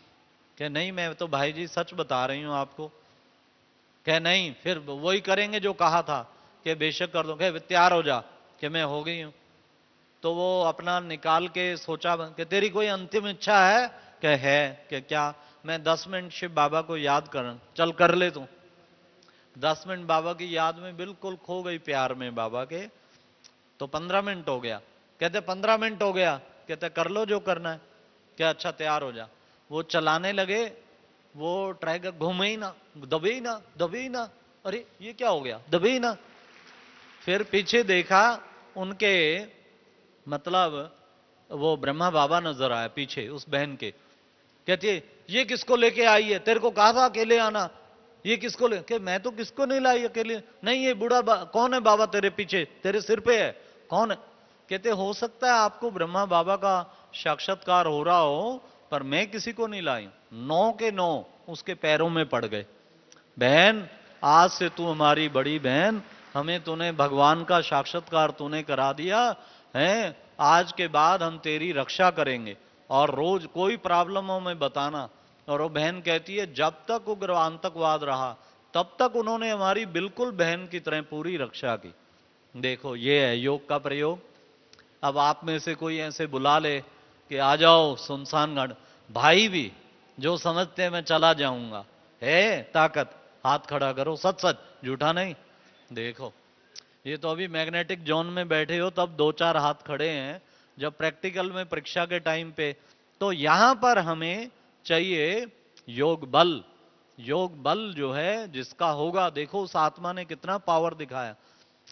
क्या नहीं, मैं तो भाई जी सच बता रही हूं आपको। क्या नहीं, फिर वही करेंगे जो कहा था कि बेशक कर दो। कह तैयार हो जा कि मैं हो गई हूं। तो वो अपना निकाल के सोचा कि तेरी कोई अंतिम इच्छा है। क्या है कि क्या, मैं 10 मिनट शिव बाबा को याद कर, चल कर ले तू। 10 मिनट बाबा की याद में बिल्कुल खो गई, प्यार में बाबा के। तो 15 मिनट हो गया। कहते 15 मिनट हो गया। कहते कर लो जो करना है। क्या अच्छा तैयार हो जा। वो चलाने लगे, वो ट्रैक घूमे ही ना, दबे ही ना, दबे ही ना। अरे ये क्या हो गया, दबे ही ना। फिर पीछे देखा, उनके मतलब वो ब्रह्मा बाबा नजर आया पीछे उस बहन के। कहती है ये किसको लेके आई है, तेरे को कहा था अकेले आना, ये किसको ले के। मैं तो किसको नहीं लाई अकेले। नहीं ये बूढ़ा कौन है बाबा तेरे पीछे, तेरे सिर पे है, कौन है। कहते हो सकता है आपको ब्रह्मा बाबा का साक्षात्कार हो रहा हो, पर मैं किसी को नहीं लाई। 9 के 9 उसके पैरों में पड़ गए। बहन आज से तू हमारी बड़ी बहन, हमें तूने भगवान का साक्षात्कार तूने करा दिया है, आज के बाद हम तेरी रक्षा करेंगे और रोज कोई प्रॉब्लम हो में बताना। और वो बहन कहती है जब तक उग्र आतंकवाद रहा तब तक उन्होंने हमारी बिल्कुल बहन की तरह पूरी रक्षा की। देखो ये है योग का प्रयोग। अब आप में से कोई ऐसे बुला ले कि आ जाओ सुनसान घाट, भाई भी जो समझते हैं मैं चला जाऊंगा, है ताकत, हाथ खड़ा करो, सच सच झूठा नहीं। देखो ये तो अभी मैग्नेटिक जोन में बैठे हो तब 2-4 हाथ खड़े हैं, जब प्रैक्टिकल में परीक्षा के टाइम पे तो यहां पर हमें चाहिए योग बल। योग बल जो है जिसका होगा, देखो उस आत्मा ने कितना पावर दिखाया।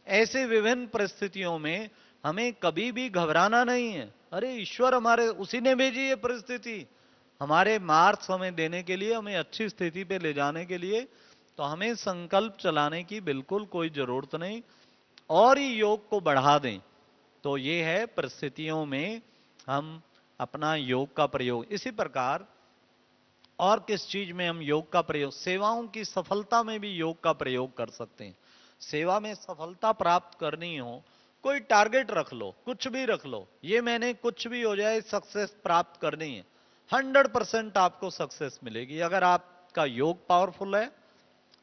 ऐसे विभिन्न परिस्थितियों में हमें कभी भी घबराना नहीं है। अरे ईश्वर हमारे, उसी ने भेजी ये परिस्थिति हमारे मार्क्स हमें देने के लिए, हमें अच्छी स्थिति पे ले जाने के लिए। तो हमें संकल्प चलाने की बिल्कुल कोई जरूरत नहीं, और ही योग को बढ़ा दें। तो ये है परिस्थितियों में हम अपना योग का प्रयोग। इसी प्रकार और किस चीज में हम योग का प्रयोग, सेवाओं की सफलता में भी योग का प्रयोग कर सकते हैं। सेवा में सफलता प्राप्त करनी हो, कोई टारगेट रख लो, कुछ भी रख लो, ये मैंने कुछ भी हो जाए सक्सेस प्राप्त करनी है, 100% आपको सक्सेस मिलेगी। अगर आपका योग पावरफुल है,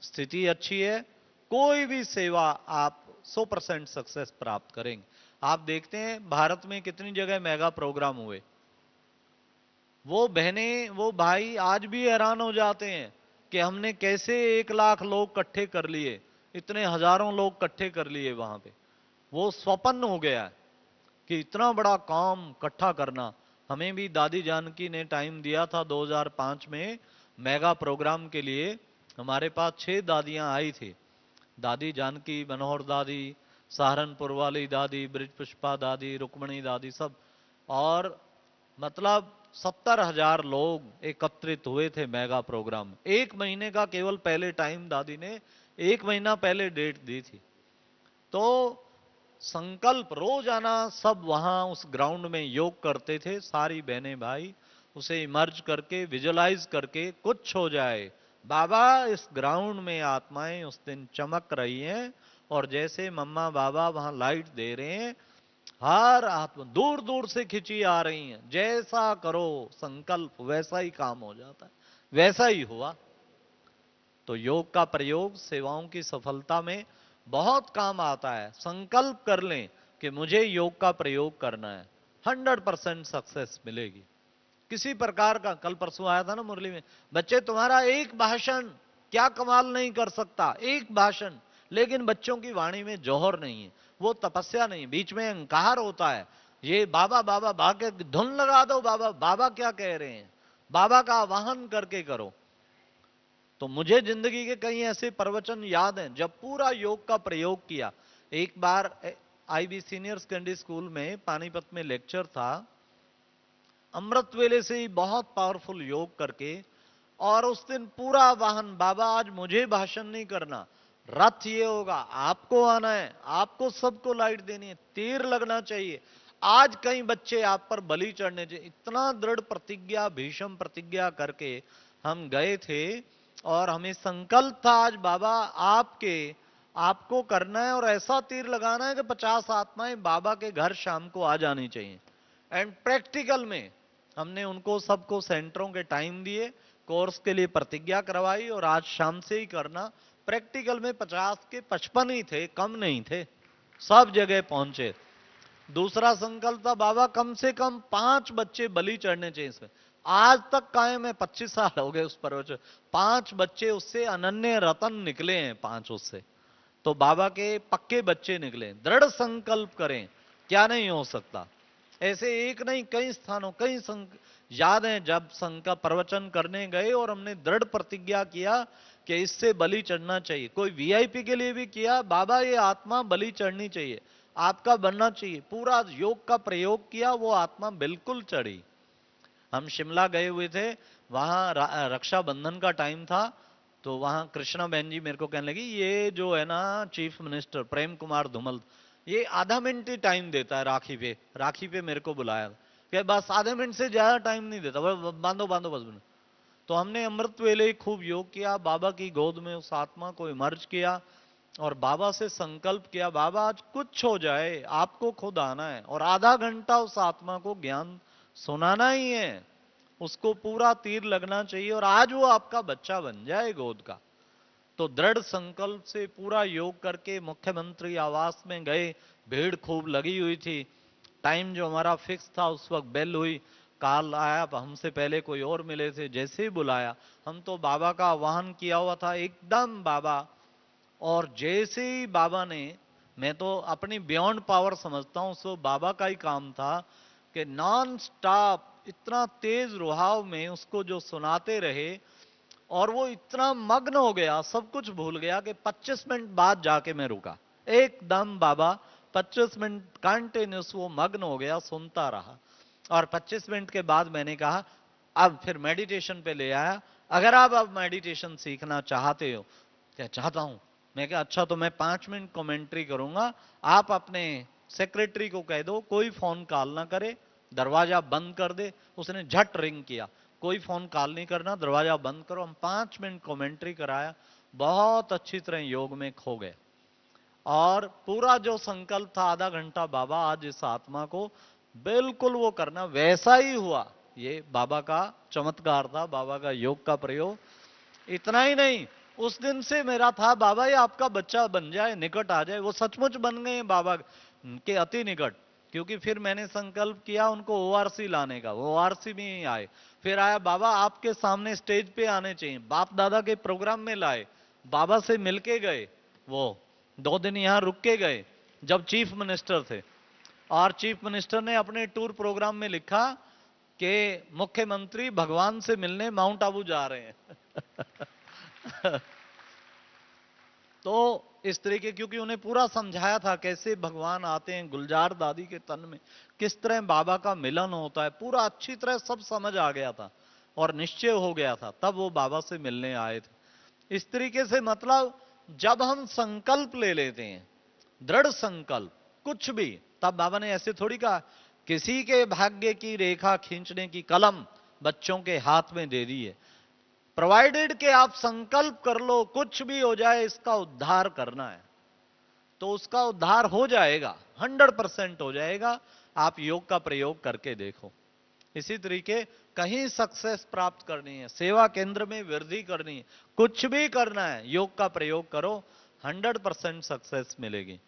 स्थिति अच्छी है, कोई भी सेवा आप 100% सक्सेस प्राप्त करेंगे। आप देखते हैं भारत में कितनी जगह मेगा प्रोग्राम हुए, वो बहनें वो भाई आज भी हैरान हो जाते हैं कि हमने कैसे 1 लाख लोग इकट्ठे कर लिए, इतने हजारों लोग इकट्ठे कर लिए वहां पे। वो स्वप्न हो गया है कि इतना बड़ा काम इकट्ठा करना। हमें भी दादी जानकी ने टाइम दिया था 2005 में मेगा प्रोग्राम के लिए। हमारे पास 6 दादियां आई थी, दादी जानकी, मनोहर दादी, सहारनपुर वाली दादी, ब्रिज पुष्पा दादी, रुक्मणी दादी, सब। और मतलब 70,000 लोग एकत्रित हुए थे मेगा प्रोग्राम। 1 महीने का केवल पहले टाइम दादी ने 1 महीना पहले डेट दी थी। तो संकल्प रोजाना सब वहां उस ग्राउंड में योग करते थे, सारी बहनें भाई उसे इमर्ज करके विजुलाइज करके कुछ हो जाए, बाबा इस ग्राउंड में आत्माएं उस दिन चमक रही हैं, और जैसे मम्मा बाबा वहां लाइट दे रहे हैं, हर आत्मा दूर दूर से खिंची आ रही हैं। जैसा करो संकल्प वैसा ही काम हो जाता है, वैसा ही हुआ। तो योग का प्रयोग सेवाओं की सफलता में बहुत काम आता है। संकल्प कर लें कि मुझे योग का प्रयोग करना है, 100% सक्सेस मिलेगी। किसी प्रकार का, कल परसों आया था ना मुरली में, बच्चे तुम्हारा एक भाषण क्या कमाल नहीं कर सकता, एक भाषण, लेकिन बच्चों की वाणी में जौहर नहीं है, वो तपस्या नहीं, बीच में अहंकार होता है। ये बाबा बाबा बाके धुन लगा दो, बाबा बाबा क्या कह रहे हैं, बाबा का आवाहन करके करो। तो मुझे जिंदगी के कई ऐसे प्रवचन याद हैं जब पूरा योग का प्रयोग किया। एक बार आईबी सीनियर सेकेंडरी स्कूल में पानीपत में लेक्चर था, अमृत वेले से ही बहुत पावरफुल योग करके, और उस दिन पूरा वाहन, बाबा आज मुझे भाषण नहीं करना, रथ ये होगा, आपको आना है, आपको सबको लाइट देनी है, तीर लगना चाहिए, आज कई बच्चे आप पर बलि चढ़ने चाहिए, इतना दृढ़ प्रतिज्ञा, भीषम प्रतिज्ञा करके हम गए थे। और हमें संकल्प था आज बाबा आपको करना है, और ऐसा तीर लगाना है कि 50 आत्माएं बाबा के घर शाम को आ जानी चाहिए। एंड प्रैक्टिकल में हमने उनको सबको सेंटरों के टाइम दिए, कोर्स के लिए प्रतिज्ञा करवाई, और आज शाम से ही करना। प्रैक्टिकल में 50 के 55 ही थे, कम नहीं थे, सब जगह पहुंचे। दूसरा संकल्प था बाबा कम से कम 5 बच्चे बलि चढ़ने चाहिए इसमें। आज तक कायम है, 25 साल हो गए उस पर। 5 बच्चे उससे अनन्य रतन निकले हैं, 5 उससे तो बाबा के पक्के बच्चे निकले। दृढ़ संकल्प करें, क्या नहीं हो सकता। ऐसे एक नहीं, कई स्थानों याद है जब संकल्प प्रवचन करने गए और हमने दृढ़ प्रतिज्ञा किया कि इससे बलि चढ़ना चाहिए। कोई वीआईपी के लिए भी किया, बाबा ये आत्मा बलि चढ़नी चाहिए, आपका बनना चाहिए। पूरा योग का प्रयोग किया, वो आत्मा बिल्कुल चढ़ी। हम शिमला गए हुए थे, वहां रक्षाबंधन का टाइम था, तो वहां कृष्णा बहन जी मेरे को कहने लगी, ये जो है ना चीफ मिनिस्टर प्रेम कुमार धूमल, ये आधा मिनट ही टाइम देता है राखी पे मेरे को बुलाया कि बस आधे मिनट से ज्यादा टाइम नहीं देता, बांधो बांधो बस। तो हमने अमृत वेले ही खूब योग किया, बाबा की गोद में उस आत्मा को इमर्ज किया और बाबा से संकल्प किया, बाबा आज कुछ हो जाए आपको खुद आना है और आधा घंटा उस आत्मा को ज्ञान सुनाना ही है, उसको पूरा तीर लगना चाहिए और आज वो आपका बच्चा बन जाए गोद का। तो दृढ़ संकल्प से पूरा योग करके मुख्यमंत्री आवास में गए। भीड़ खूब लगी हुई थी, टाइम जो हमारा फिक्स था उस वक्त बेल हुई, काल आया, हमसे पहले कोई और मिले थे, जैसे ही बुलाया हम तो बाबा का आह्वान किया हुआ था एकदम बाबा। और जैसे ही बाबा ने, मैं तो अपनी बियॉन्ड पावर समझता हूं, सो बाबा का ही काम था कि नॉन स्टॉप इतना तेज रुहाव में उसको जो सुनाते रहे, और वो इतना मग्न हो गया, सब कुछ भूल गया कि 25 मिनट बाद जाके मैं रुका। एकदम बाबा 25 मिनट कंटिन्यूस वो मग्न हो गया, सुनता रहा। और 25 मिनट के बाद मैंने कहा, अब फिर मेडिटेशन पे ले आया, अगर आप अब मेडिटेशन सीखना चाहते हो। क्या चाहता हूं? मैं कहा अच्छा, तो मैं 5 मिनट कमेंट्री करूंगा, आप अपने सेक्रेटरी को कह दो कोई फोन कॉल ना करे, दरवाजा बंद कर दे। उसने झट रिंग किया, कोई फोन कॉल नहीं करना, दरवाजा बंद करो। हम 5 मिनट कमेंट्री कराया, बहुत अच्छी तरह योग में खो गए। और पूरा जो संकल्प था आधा घंटा, बाबा आज इस आत्मा को बिल्कुल वो करना, वैसा ही हुआ। ये बाबा का चमत्कार था, बाबा का योग का प्रयोग। इतना ही नहीं, उस दिन से मेरा था बाबा ये आपका बच्चा बन जाए, निकट आ जाए। वो सचमुच बन गए बाबा के अति निकट, क्योंकि फिर मैंने संकल्प किया उनको ओआरसी लाने का, वो ओआरसी में ही आए। फिर आया बाबा आपके सामने स्टेज पे आने चाहिए, बाप दादा के प्रोग्राम में लाए, बाबा से मिलके गए। वो 2 दिन यहां रुक के गए जब चीफ मिनिस्टर थे, और चीफ मिनिस्टर ने अपने टूर प्रोग्राम में लिखा कि मुख्यमंत्री भगवान से मिलने माउंट आबू जा रहे हैं। तो इस तरीके, क्योंकि उन्हें पूरा समझाया था कैसे भगवान आते हैं गुलजार दादी के तन में, किस तरह बाबा का मिलन होता है, पूरा अच्छी तरह सब समझ आ गया था और निश्चय हो गया था, तब वो बाबा से मिलने आए थे। इस तरीके से मतलब जब हम संकल्प ले लेते हैं, दृढ़ संकल्प कुछ भी, तब बाबा ने ऐसे थोड़ी कहा किसी के भाग्य की रेखा खींचने की कलम बच्चों के हाथ में दे दी है। प्रोवाइडेड कि आप संकल्प कर लो, कुछ भी हो जाए इसका उद्धार करना है, तो उसका उद्धार हो जाएगा, 100% हो जाएगा। आप योग का प्रयोग करके देखो। इसी तरीके कहीं सक्सेस प्राप्त करनी है, सेवा केंद्र में वृद्धि करनी है, कुछ भी करना है, योग का प्रयोग करो, 100% सक्सेस मिलेगी।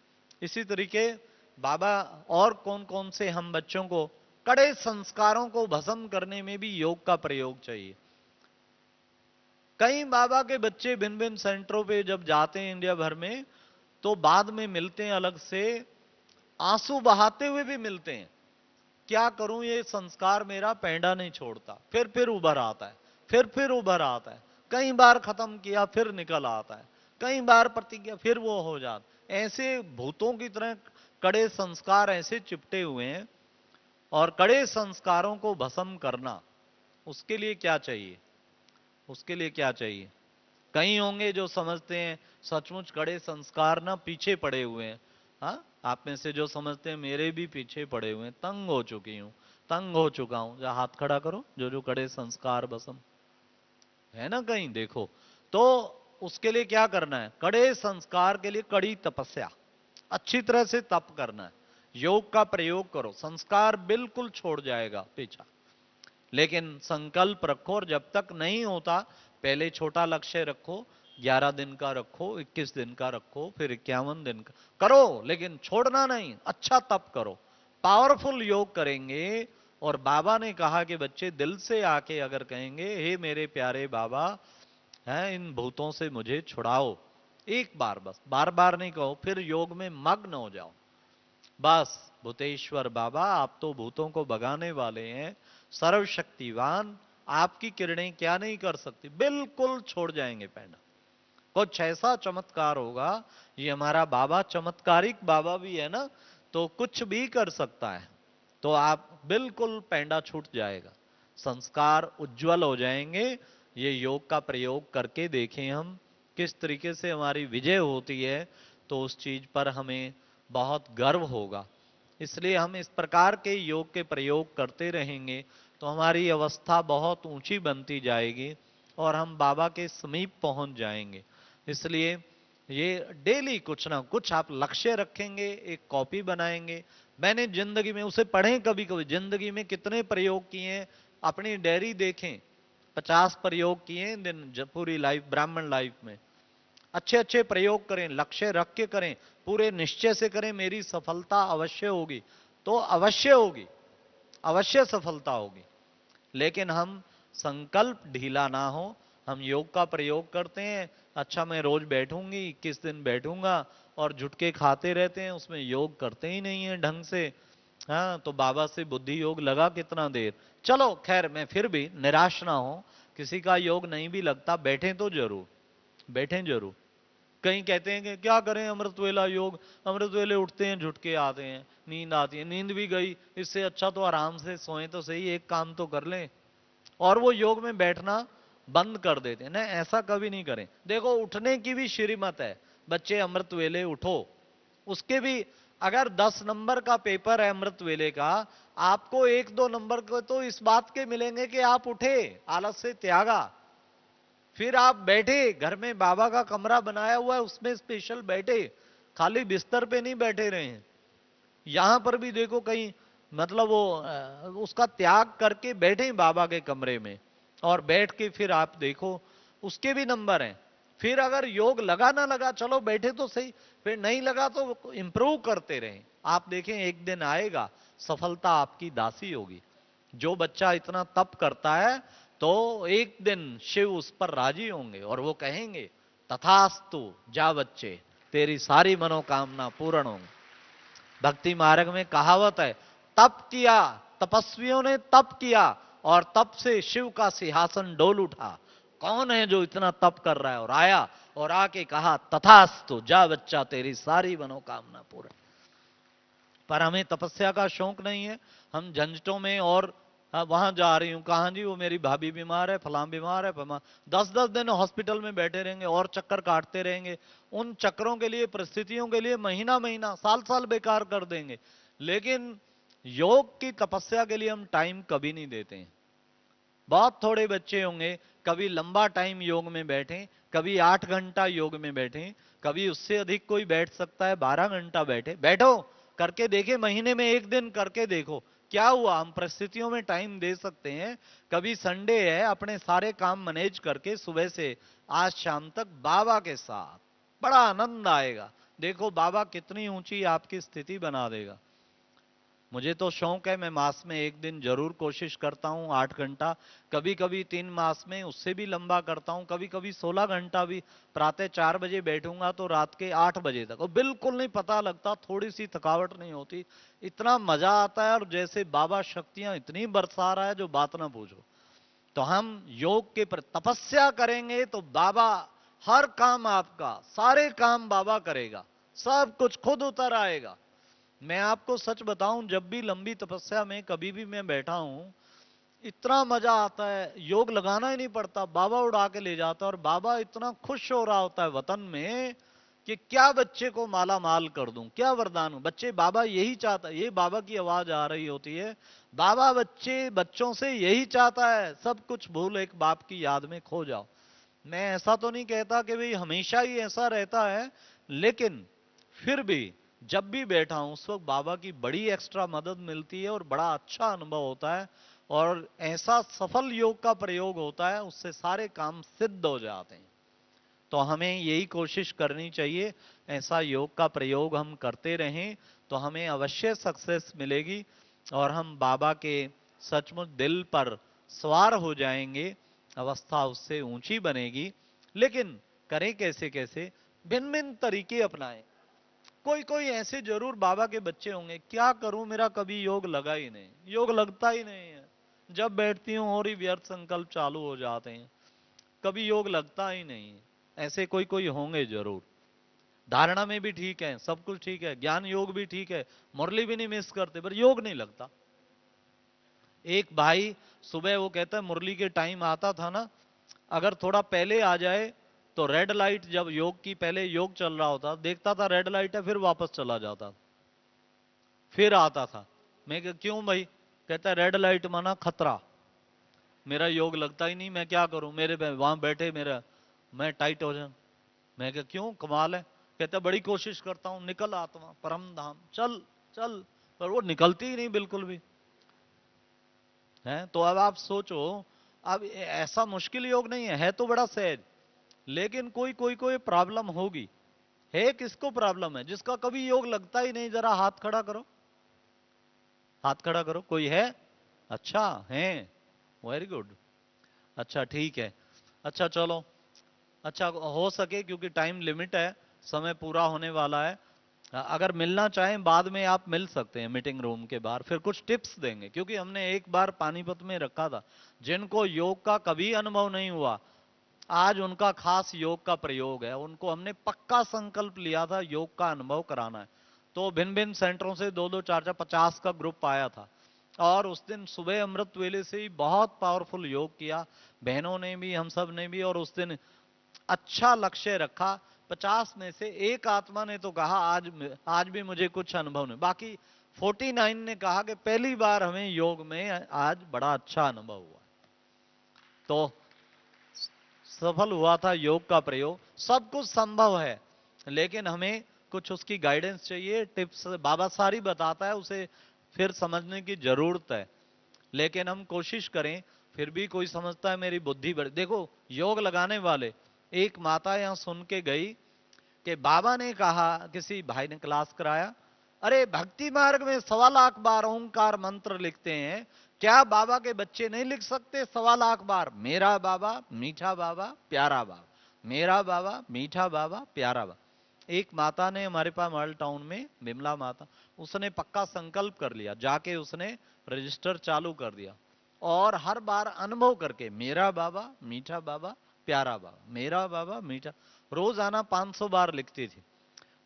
इसी तरीके बाबा और कौन कौन से हम बच्चों को, कड़े संस्कारों को भस्म करने में भी योग का प्रयोग चाहिए। कई बाबा के बच्चे भिन्न भिन्न सेंटरों पे जब जाते हैं इंडिया भर में, तो बाद में मिलते हैं अलग से, आंसू बहाते हुए भी मिलते हैं। क्या करूं, ये संस्कार मेरा पैंडा नहीं छोड़ता, फिर उभर आता है, फिर उभर आता है। कई बार खत्म किया फिर निकल आता है, कई बार प्रतिज्ञा फिर वो हो जाता। ऐसे भूतों की तरह कड़े संस्कार ऐसे चिपटे हुए हैं, और कड़े संस्कारों को भस्म करना, उसके लिए क्या चाहिए? उसके लिए क्या चाहिए? कई होंगे जो समझते हैं सचमुच कड़े संस्कार ना पीछे पड़े हुए हैं। हाँ, आप में से जो समझते हैं मेरे भी पीछे पड़े हुए हैं, तंग हो चुकी हूं, तंग हो चुका हूं, जरा हाथ खड़ा करो, जो कड़े संस्कार बसम है ना कहीं देखो। तो उसके लिए क्या करना है? कड़े संस्कार के लिए कड़ी तपस्या, अच्छी तरह से तप करना है, योग का प्रयोग करो, संस्कार बिल्कुल छोड़ जाएगा पीछा। लेकिन संकल्प रखो, और जब तक नहीं होता पहले छोटा लक्ष्य रखो, 11 दिन का रखो, 21 दिन का रखो, फिर 51 दिन का करो, लेकिन छोड़ना नहीं, अच्छा तप करो, पावरफुल योग करेंगे। और बाबा ने कहा कि बच्चे दिल से आके अगर कहेंगे, हे मेरे प्यारे बाबा, हैं इन भूतों से मुझे छुड़ाओ, एक बार बस, बार बार नहीं कहो, फिर योग में मग्न हो जाओ। बस भूतेश्वर बाबा, आप तो भूतों को भगाने वाले हैं, सर्वशक्तिवान, आपकी किरणें क्या नहीं कर सकती, बिल्कुल छोड़ जाएंगे पैंडा। कुछ ऐसा चमत्कार होगा, ये हमारा बाबा चमत्कारिक बाबा भी है ना, तो कुछ भी कर सकता है। तो आप बिल्कुल पैंडा छूट जाएगा, संस्कार उज्जवल हो जाएंगे। ये योग का प्रयोग करके देखें हम, किस तरीके से हमारी विजय होती है, तो उस चीज पर हमें बहुत गर्व होगा। इसलिए हम इस प्रकार के योग के प्रयोग करते रहेंगे तो हमारी अवस्था बहुत ऊंची बनती जाएगी और हम बाबा के समीप पहुंच जाएंगे। इसलिए ये डेली कुछ ना कुछ आप लक्ष्य रखेंगे, एक कॉपी बनाएंगे। मैंने जिंदगी में उसे पढ़ें, कभी कभी जिंदगी में कितने प्रयोग किए हैं, अपनी डायरी देखें, 50 प्रयोग किए हैं दिन पूरी लाइफ, ब्राह्मण लाइफ में। अच्छे अच्छे प्रयोग करें, लक्ष्य रख के करें, पूरे निश्चय से करें, मेरी सफलता अवश्य होगी, तो अवश्य होगी, अवश्य सफलता होगी। लेकिन हम संकल्प ढीला ना हो, हम योग का प्रयोग करते हैं, अच्छा मैं रोज बैठूंगी, 21 दिन बैठूंगा, और झुटके खाते रहते हैं, उसमें योग करते ही नहीं है ढंग से। हाँ, तो बाबा से बुद्धि योग लगा कितना देर। चलो खैर, मैं फिर भी निराश ना हो, किसी का योग नहीं भी लगता, बैठे तो जरूर, बैठे जरूर। कहीं कहते हैं कि क्या करें अमृत वेला योग, अमृत वेले उठते हैं, झुटके आते हैं, नींद आती है, नींद भी गई, इससे अच्छा तो आराम से सोएं तो सही, एक काम तो कर लें। और वो योग में बैठना बंद कर देते हैं ना, ऐसा कभी नहीं करें। देखो उठने की भी श्रीमत है, बच्चे अमृत वेले उठो, उसके भी अगर 10 नंबर का पेपर है अमृत वेले का, आपको 1-2 नंबर को तो इस बात के मिलेंगे कि आप उठे, आलस से त्यागा, फिर आप बैठे, घर में बाबा का कमरा बनाया हुआ है उसमें स्पेशल बैठे, खाली बिस्तर पे नहीं बैठे रहे हैं। यहां पर भी देखो कहीं, मतलब वो उसका त्याग करके बैठे बाबा के कमरे में, और बैठ के फिर आप देखो, उसके भी नंबर हैं। फिर अगर योग लगा ना लगा, चलो बैठे तो सही, फिर नहीं लगा तो इंप्रूव करते रहें। आप देखें एक दिन आएगा, सफलता आपकी दासी होगी। जो बच्चा इतना तप करता है, तो एक दिन शिव उस पर राजी होंगे और वो कहेंगे, तथास्तु, जा बच्चे, तेरी सारी मनोकामना पूर्ण होंगी। भक्ति मार्ग में कहावत है, तप किया, तपस्वियों ने तप किया, और तप से शिव का सिंहासन डोल उठा। कौन है जो इतना तप कर रहा है? और आया और आके कहा, तथास्तु, जा बच्चा, तेरी सारी मनोकामना पूर्ण। पर हमें तपस्या का शौक नहीं है, हम झंझटों में, और वहां जा रही हूं, कहां जी, वो मेरी भाभी बीमार है, फलां बीमार है, 10-10 दिन हॉस्पिटल में बैठे रहेंगे और चक्कर काटते रहेंगे। उन चक्करों के लिए, परिस्थितियों के लिए महीना महीना, साल साल बेकार कर देंगे। लेकिन योग की तपस्या के लिए हम टाइम कभी नहीं देते हैं। बहुत थोड़े बच्चे होंगे कभी लंबा टाइम योग में बैठे, कभी 8 घंटा योग में बैठे, कभी उससे अधिक कोई बैठ सकता है 12 घंटा बैठे। बैठो, करके देखे, महीने में एक दिन करके देखो क्या हुआ। हम परिस्थितियों में टाइम दे सकते हैं। कभी संडे है, अपने सारे काम मैनेज करके सुबह से आज शाम तक बाबा के साथ, बड़ा आनंद आएगा। देखो बाबा कितनी ऊंची आपकी स्थिति बना देगा। मुझे तो शौक है, मैं मास में एक दिन जरूर कोशिश करता हूं 8 घंटा, कभी कभी 3 मास में उससे भी लंबा करता हूं, कभी कभी 16 घंटा भी। प्रातः 4 बजे बैठूंगा तो रात के 8 बजे तक, और बिल्कुल नहीं पता लगता, थोड़ी सी थकावट नहीं होती, इतना मजा आता है, और जैसे बाबा शक्तियां इतनी बरसा रहा है जो बात ना पूछो। तो हम योग के पर तपस्या करेंगे तो बाबा हर काम, आपका सारे काम बाबा करेगा, सब कुछ खुद उतर आएगा। मैं आपको सच बताऊं, जब भी लंबी तपस्या में कभी भी मैं बैठा हूं, इतना मजा आता है, योग लगाना ही नहीं पड़ता, बाबा उड़ा के ले जाता है, और बाबा इतना खुश हो रहा होता है वतन में कि क्या बच्चे को माला माल कर दूं, क्या वरदान हूं। बच्चे बाबा यही चाहता है, ये बाबा की आवाज आ रही होती है, बाबा बच्चों से यही चाहता है, सब कुछ भूल एक बाप की याद में खो जाओ। मैं ऐसा तो नहीं कहता कि भाई हमेशा ही ऐसा रहता है, लेकिन फिर भी जब भी बैठा हूं उस वक्त बाबा की बड़ी एक्स्ट्रा मदद मिलती है और बड़ा अच्छा अनुभव होता है, और ऐसा सफल योग का प्रयोग होता है, उससे सारे काम सिद्ध हो जाते हैं। तो हमें यही कोशिश करनी चाहिए, ऐसा योग का प्रयोग हम करते रहें तो हमें अवश्य सक्सेस मिलेगी और हम बाबा के सचमुच दिल पर सवार हो जाएंगे, अवस्था उससे ऊंची बनेगी। लेकिन करें कैसे कैसे, भिन्न भिन्न तरीके अपनाएं। कोई कोई ऐसे जरूर बाबा के बच्चे होंगे, क्या करूं मेरा कभी योग लगा ही नहीं, योग लगता ही नहीं है, जब बैठती हूं और ही व्यर्थ संकल्प चालू हो जाते हैं, कभी योग लगता ही नहीं है। ऐसे कोई कोई होंगे जरूर। धारणा में भी ठीक है, सब कुछ ठीक है, ज्ञान योग भी ठीक है, मुरली भी नहीं मिस करते, पर योग नहीं लगता। एक भाई सुबह वो कहता है मुरली के टाइम आता था ना, अगर थोड़ा पहले आ जाए तो रेड लाइट, जब योग की पहले योग चल रहा होता देखता था रेड लाइट है, फिर वापस चला जाता, फिर आता था। मैं क्यों भाई? कहता है रेड लाइट माना खतरा, मेरा योग लगता ही नहीं, मैं क्या करूं, मेरे वहां बैठे मेरा मैं टाइट हो जाऊं। मैं क्या, क्यों, कमाल है। कहता बड़ी कोशिश करता हूं, निकल आत्मा परम धाम, चल चल, पर वो निकलती ही नहीं बिल्कुल भी है। तो अब आप सोचो, अब ऐसा मुश्किल योग नहीं है, तो बड़ा सहज, लेकिन कोई कोई कोई प्रॉब्लम होगी। है किसको प्रॉब्लम है? जिसका कभी योग लगता ही नहीं, जरा हाथ खड़ा करो, हाथ खड़ा करो, कोई है? अच्छा है, वेरी गुड, अच्छा ठीक है, अच्छा चलो, अच्छा हो सके, क्योंकि टाइम लिमिट है, समय पूरा होने वाला है। अगर मिलना चाहें बाद में आप मिल सकते हैं मीटिंग रूम के बाहर, फिर कुछ टिप्स देंगे, क्योंकि हमने एक बार पानीपत में रखा था, जिनको योग का कभी अनुभव नहीं हुआ, आज उनका खास योग का प्रयोग है, उनको हमने पक्का संकल्प लिया था योग का अनुभव कराना है। तो भिन्न भिन्न सेंटरों से 2-2, 4-4, 50 का ग्रुप आया था, और उस दिन सुबह अमृत वेले से ही बहुत पावरफुल योग किया, बहनों ने भी, हम सब ने भी, और उस दिन अच्छा लक्ष्य रखा। 50 में से एक आत्मा ने तो कहा आज भी मुझे कुछ अनुभव नहीं, बाकी 49 ने कहा कि पहली बार हमें योग में आज बड़ा अच्छा अनुभव हुआ। तो सफल हुआ था योग का प्रयोग। सब कुछ संभव है, लेकिन हमें कुछ उसकी गाइडेंस चाहिए, टिप्स बाबा सारी बताता है, उसे फिर समझने की जरूरत है। लेकिन हम कोशिश करें, फिर भी कोई समझता है मेरी बुद्धि बढ़, देखो योग लगाने वाले, एक माता यहां सुन के गई कि बाबा ने कहा, किसी भाई ने क्लास कराया, अरे भक्ति मार्ग में 1.25 लाख बार ओंकार मंत्र लिखते हैं, क्या बाबा के बच्चे नहीं लिख सकते 1.25 लाख बार, मेरा बाबा मीठा बाबा प्यारा बाबा, मेरा बाबा मीठा बाबा प्यारा बाबा। एक माता ने हमारे पास मॉडल टाउन में, बिमला माता, उसने पक्का संकल्प कर लिया, जाके उसने रजिस्टर चालू कर दिया, और हर बार अनुभव करके, मेरा बाबा मीठा बाबा प्यारा बाबा, मेरा बाबा मीठा, रोजाना 500 बार लिखती थी।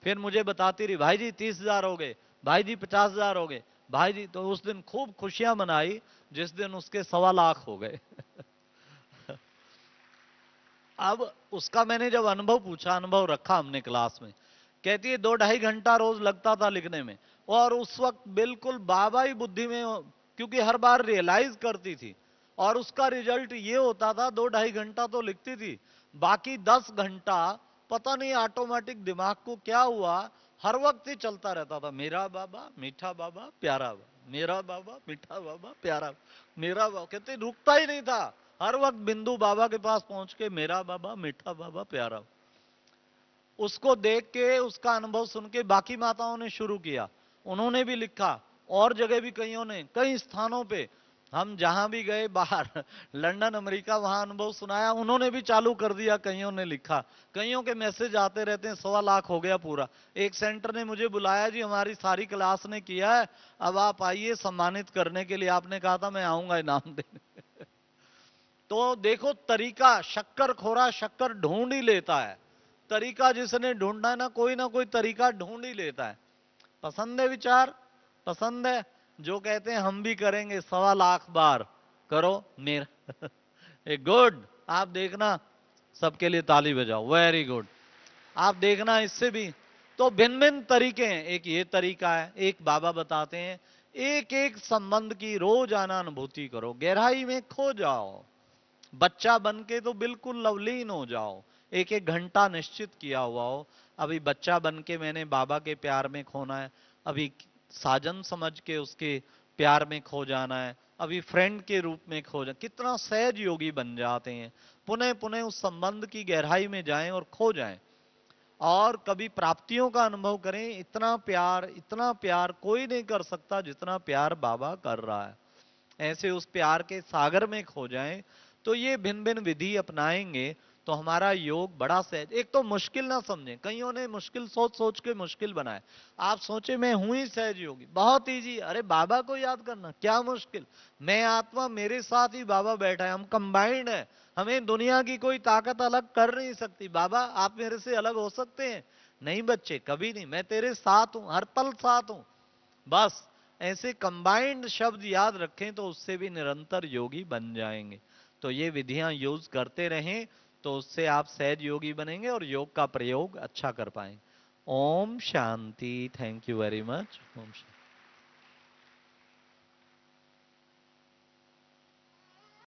फिर मुझे बताती रही, भाई जी 30,000 हो गए, भाई जी 50,000 हो गए, भाई जी। तो उस दिन खूब खुशियां मनाई, जिस दिन उसके 1.25 लाख हो गए। अब उसका मैंने जब अनुभव पूछा, अनुभव रखा हमने क्लास में, कहती है 2-2.5 घंटा रोज लगता था लिखने में, और उस वक्त बिल्कुल बाबा ही बुद्धि में, क्योंकि हर बार रियलाइज करती थी, और उसका रिजल्ट ये होता था, 2-2.5 घंटा तो लिखती थी, बाकी 10 घंटा पता नहीं ऑटोमेटिक दिमाग को क्या हुआ, हर वक्त ही चलता रहता था, मेरा बाबा मीठा बाबा प्यारा बाबा, मेरा बाबा मीठा बाबा प्यारा, मेरा बाबा, कहते रुकता ही नहीं था, हर वक्त बिंदु बाबा के पास पहुंच के, मेरा बाबा मीठा बाबा प्यारा। उसको देख के, उसका अनुभव सुन के बाकी माताओं ने शुरू किया, उन्होंने भी लिखा, और जगह भी कईयों ने, कई स्थानों पे हम जहां भी गए बाहर, लंदन अमेरिका, वहां अनुभव सुनाया, उन्होंने भी चालू कर दिया, कईयों ने लिखा, कईयों के मैसेज आते रहते हैं, 1.25 लाख हो गया पूरा। एक सेंटर ने मुझे बुलाया, जी हमारी सारी क्लास ने किया है, अब आप आइए सम्मानित करने के लिए, आपने कहा था मैं आऊंगा इनाम देने। तो देखो तरीका, शक्कर खोरा शक्कर ढूंढ ही लेता है, तरीका जिसने ढूंढना ना कोई तरीका ढूंढ ही लेता है। पसंद है विचार? पसंद है? जो कहते हैं हम भी करेंगे 1.25 लाख बार, करो मेरा। ए गुड, आप देखना, सबके लिए ताली बजाओ, वेरी गुड। आप देखना इससे भी तो भिन्न भिन्न तरीके हैं। एक ये तरीका है, एक बाबा बताते हैं एक एक संबंध की रोजाना अनुभूति करो, गहराई में खो जाओ, बच्चा बन के तो बिल्कुल लवलीन हो जाओ, एक एक घंटा निश्चित किया हुआ हो, अभी बच्चा बन के मैंने बाबा के प्यार में खोना है, अभी साजन समझ के उसके प्यार में खो जाना है, अभी फ्रेंड के रूप में खो जा, कितना सहज योगी बन जाते हैं। पुनः पुनः उस संबंध की गहराई में जाएं और खो जाएं, और कभी प्राप्तियों का अनुभव करें। इतना प्यार कोई नहीं कर सकता जितना प्यार बाबा कर रहा है। ऐसे उस प्यार के सागर में खो जाएं। तो ये भिन्न भिन्न विधि अपनाएंगे तो हमारा योग बड़ा सहज, एक तो मुश्किल ना समझें, कईयों ने मुश्किल सोच सोच के मुश्किल बनाए। आप सोचे मैं हूं ही सहज योगी, बहुत इजी, अरे बाबा को याद करना क्या मुश्किल, मैं आत्मा, मेरे साथ ही बाबा बैठा है, हम कंबाइंड है, हमें दुनिया की कोई ताकत अलग कर नहीं सकती। बाबा आप मेरे से अलग हो सकते हैं? नहीं बच्चे, कभी नहीं, मैं तेरे साथ हूं, हर पल साथ हूं। बस ऐसे कंबाइंड शब्द याद रखें तो उससे भी निरंतर योगी बन जाएंगे। तो ये विधियां यूज करते रहें तो उससे आप सहज योगी बनेंगे और योग का प्रयोग अच्छा कर पाएंगे। ओम शांति। Thank you very much. ओम शांति।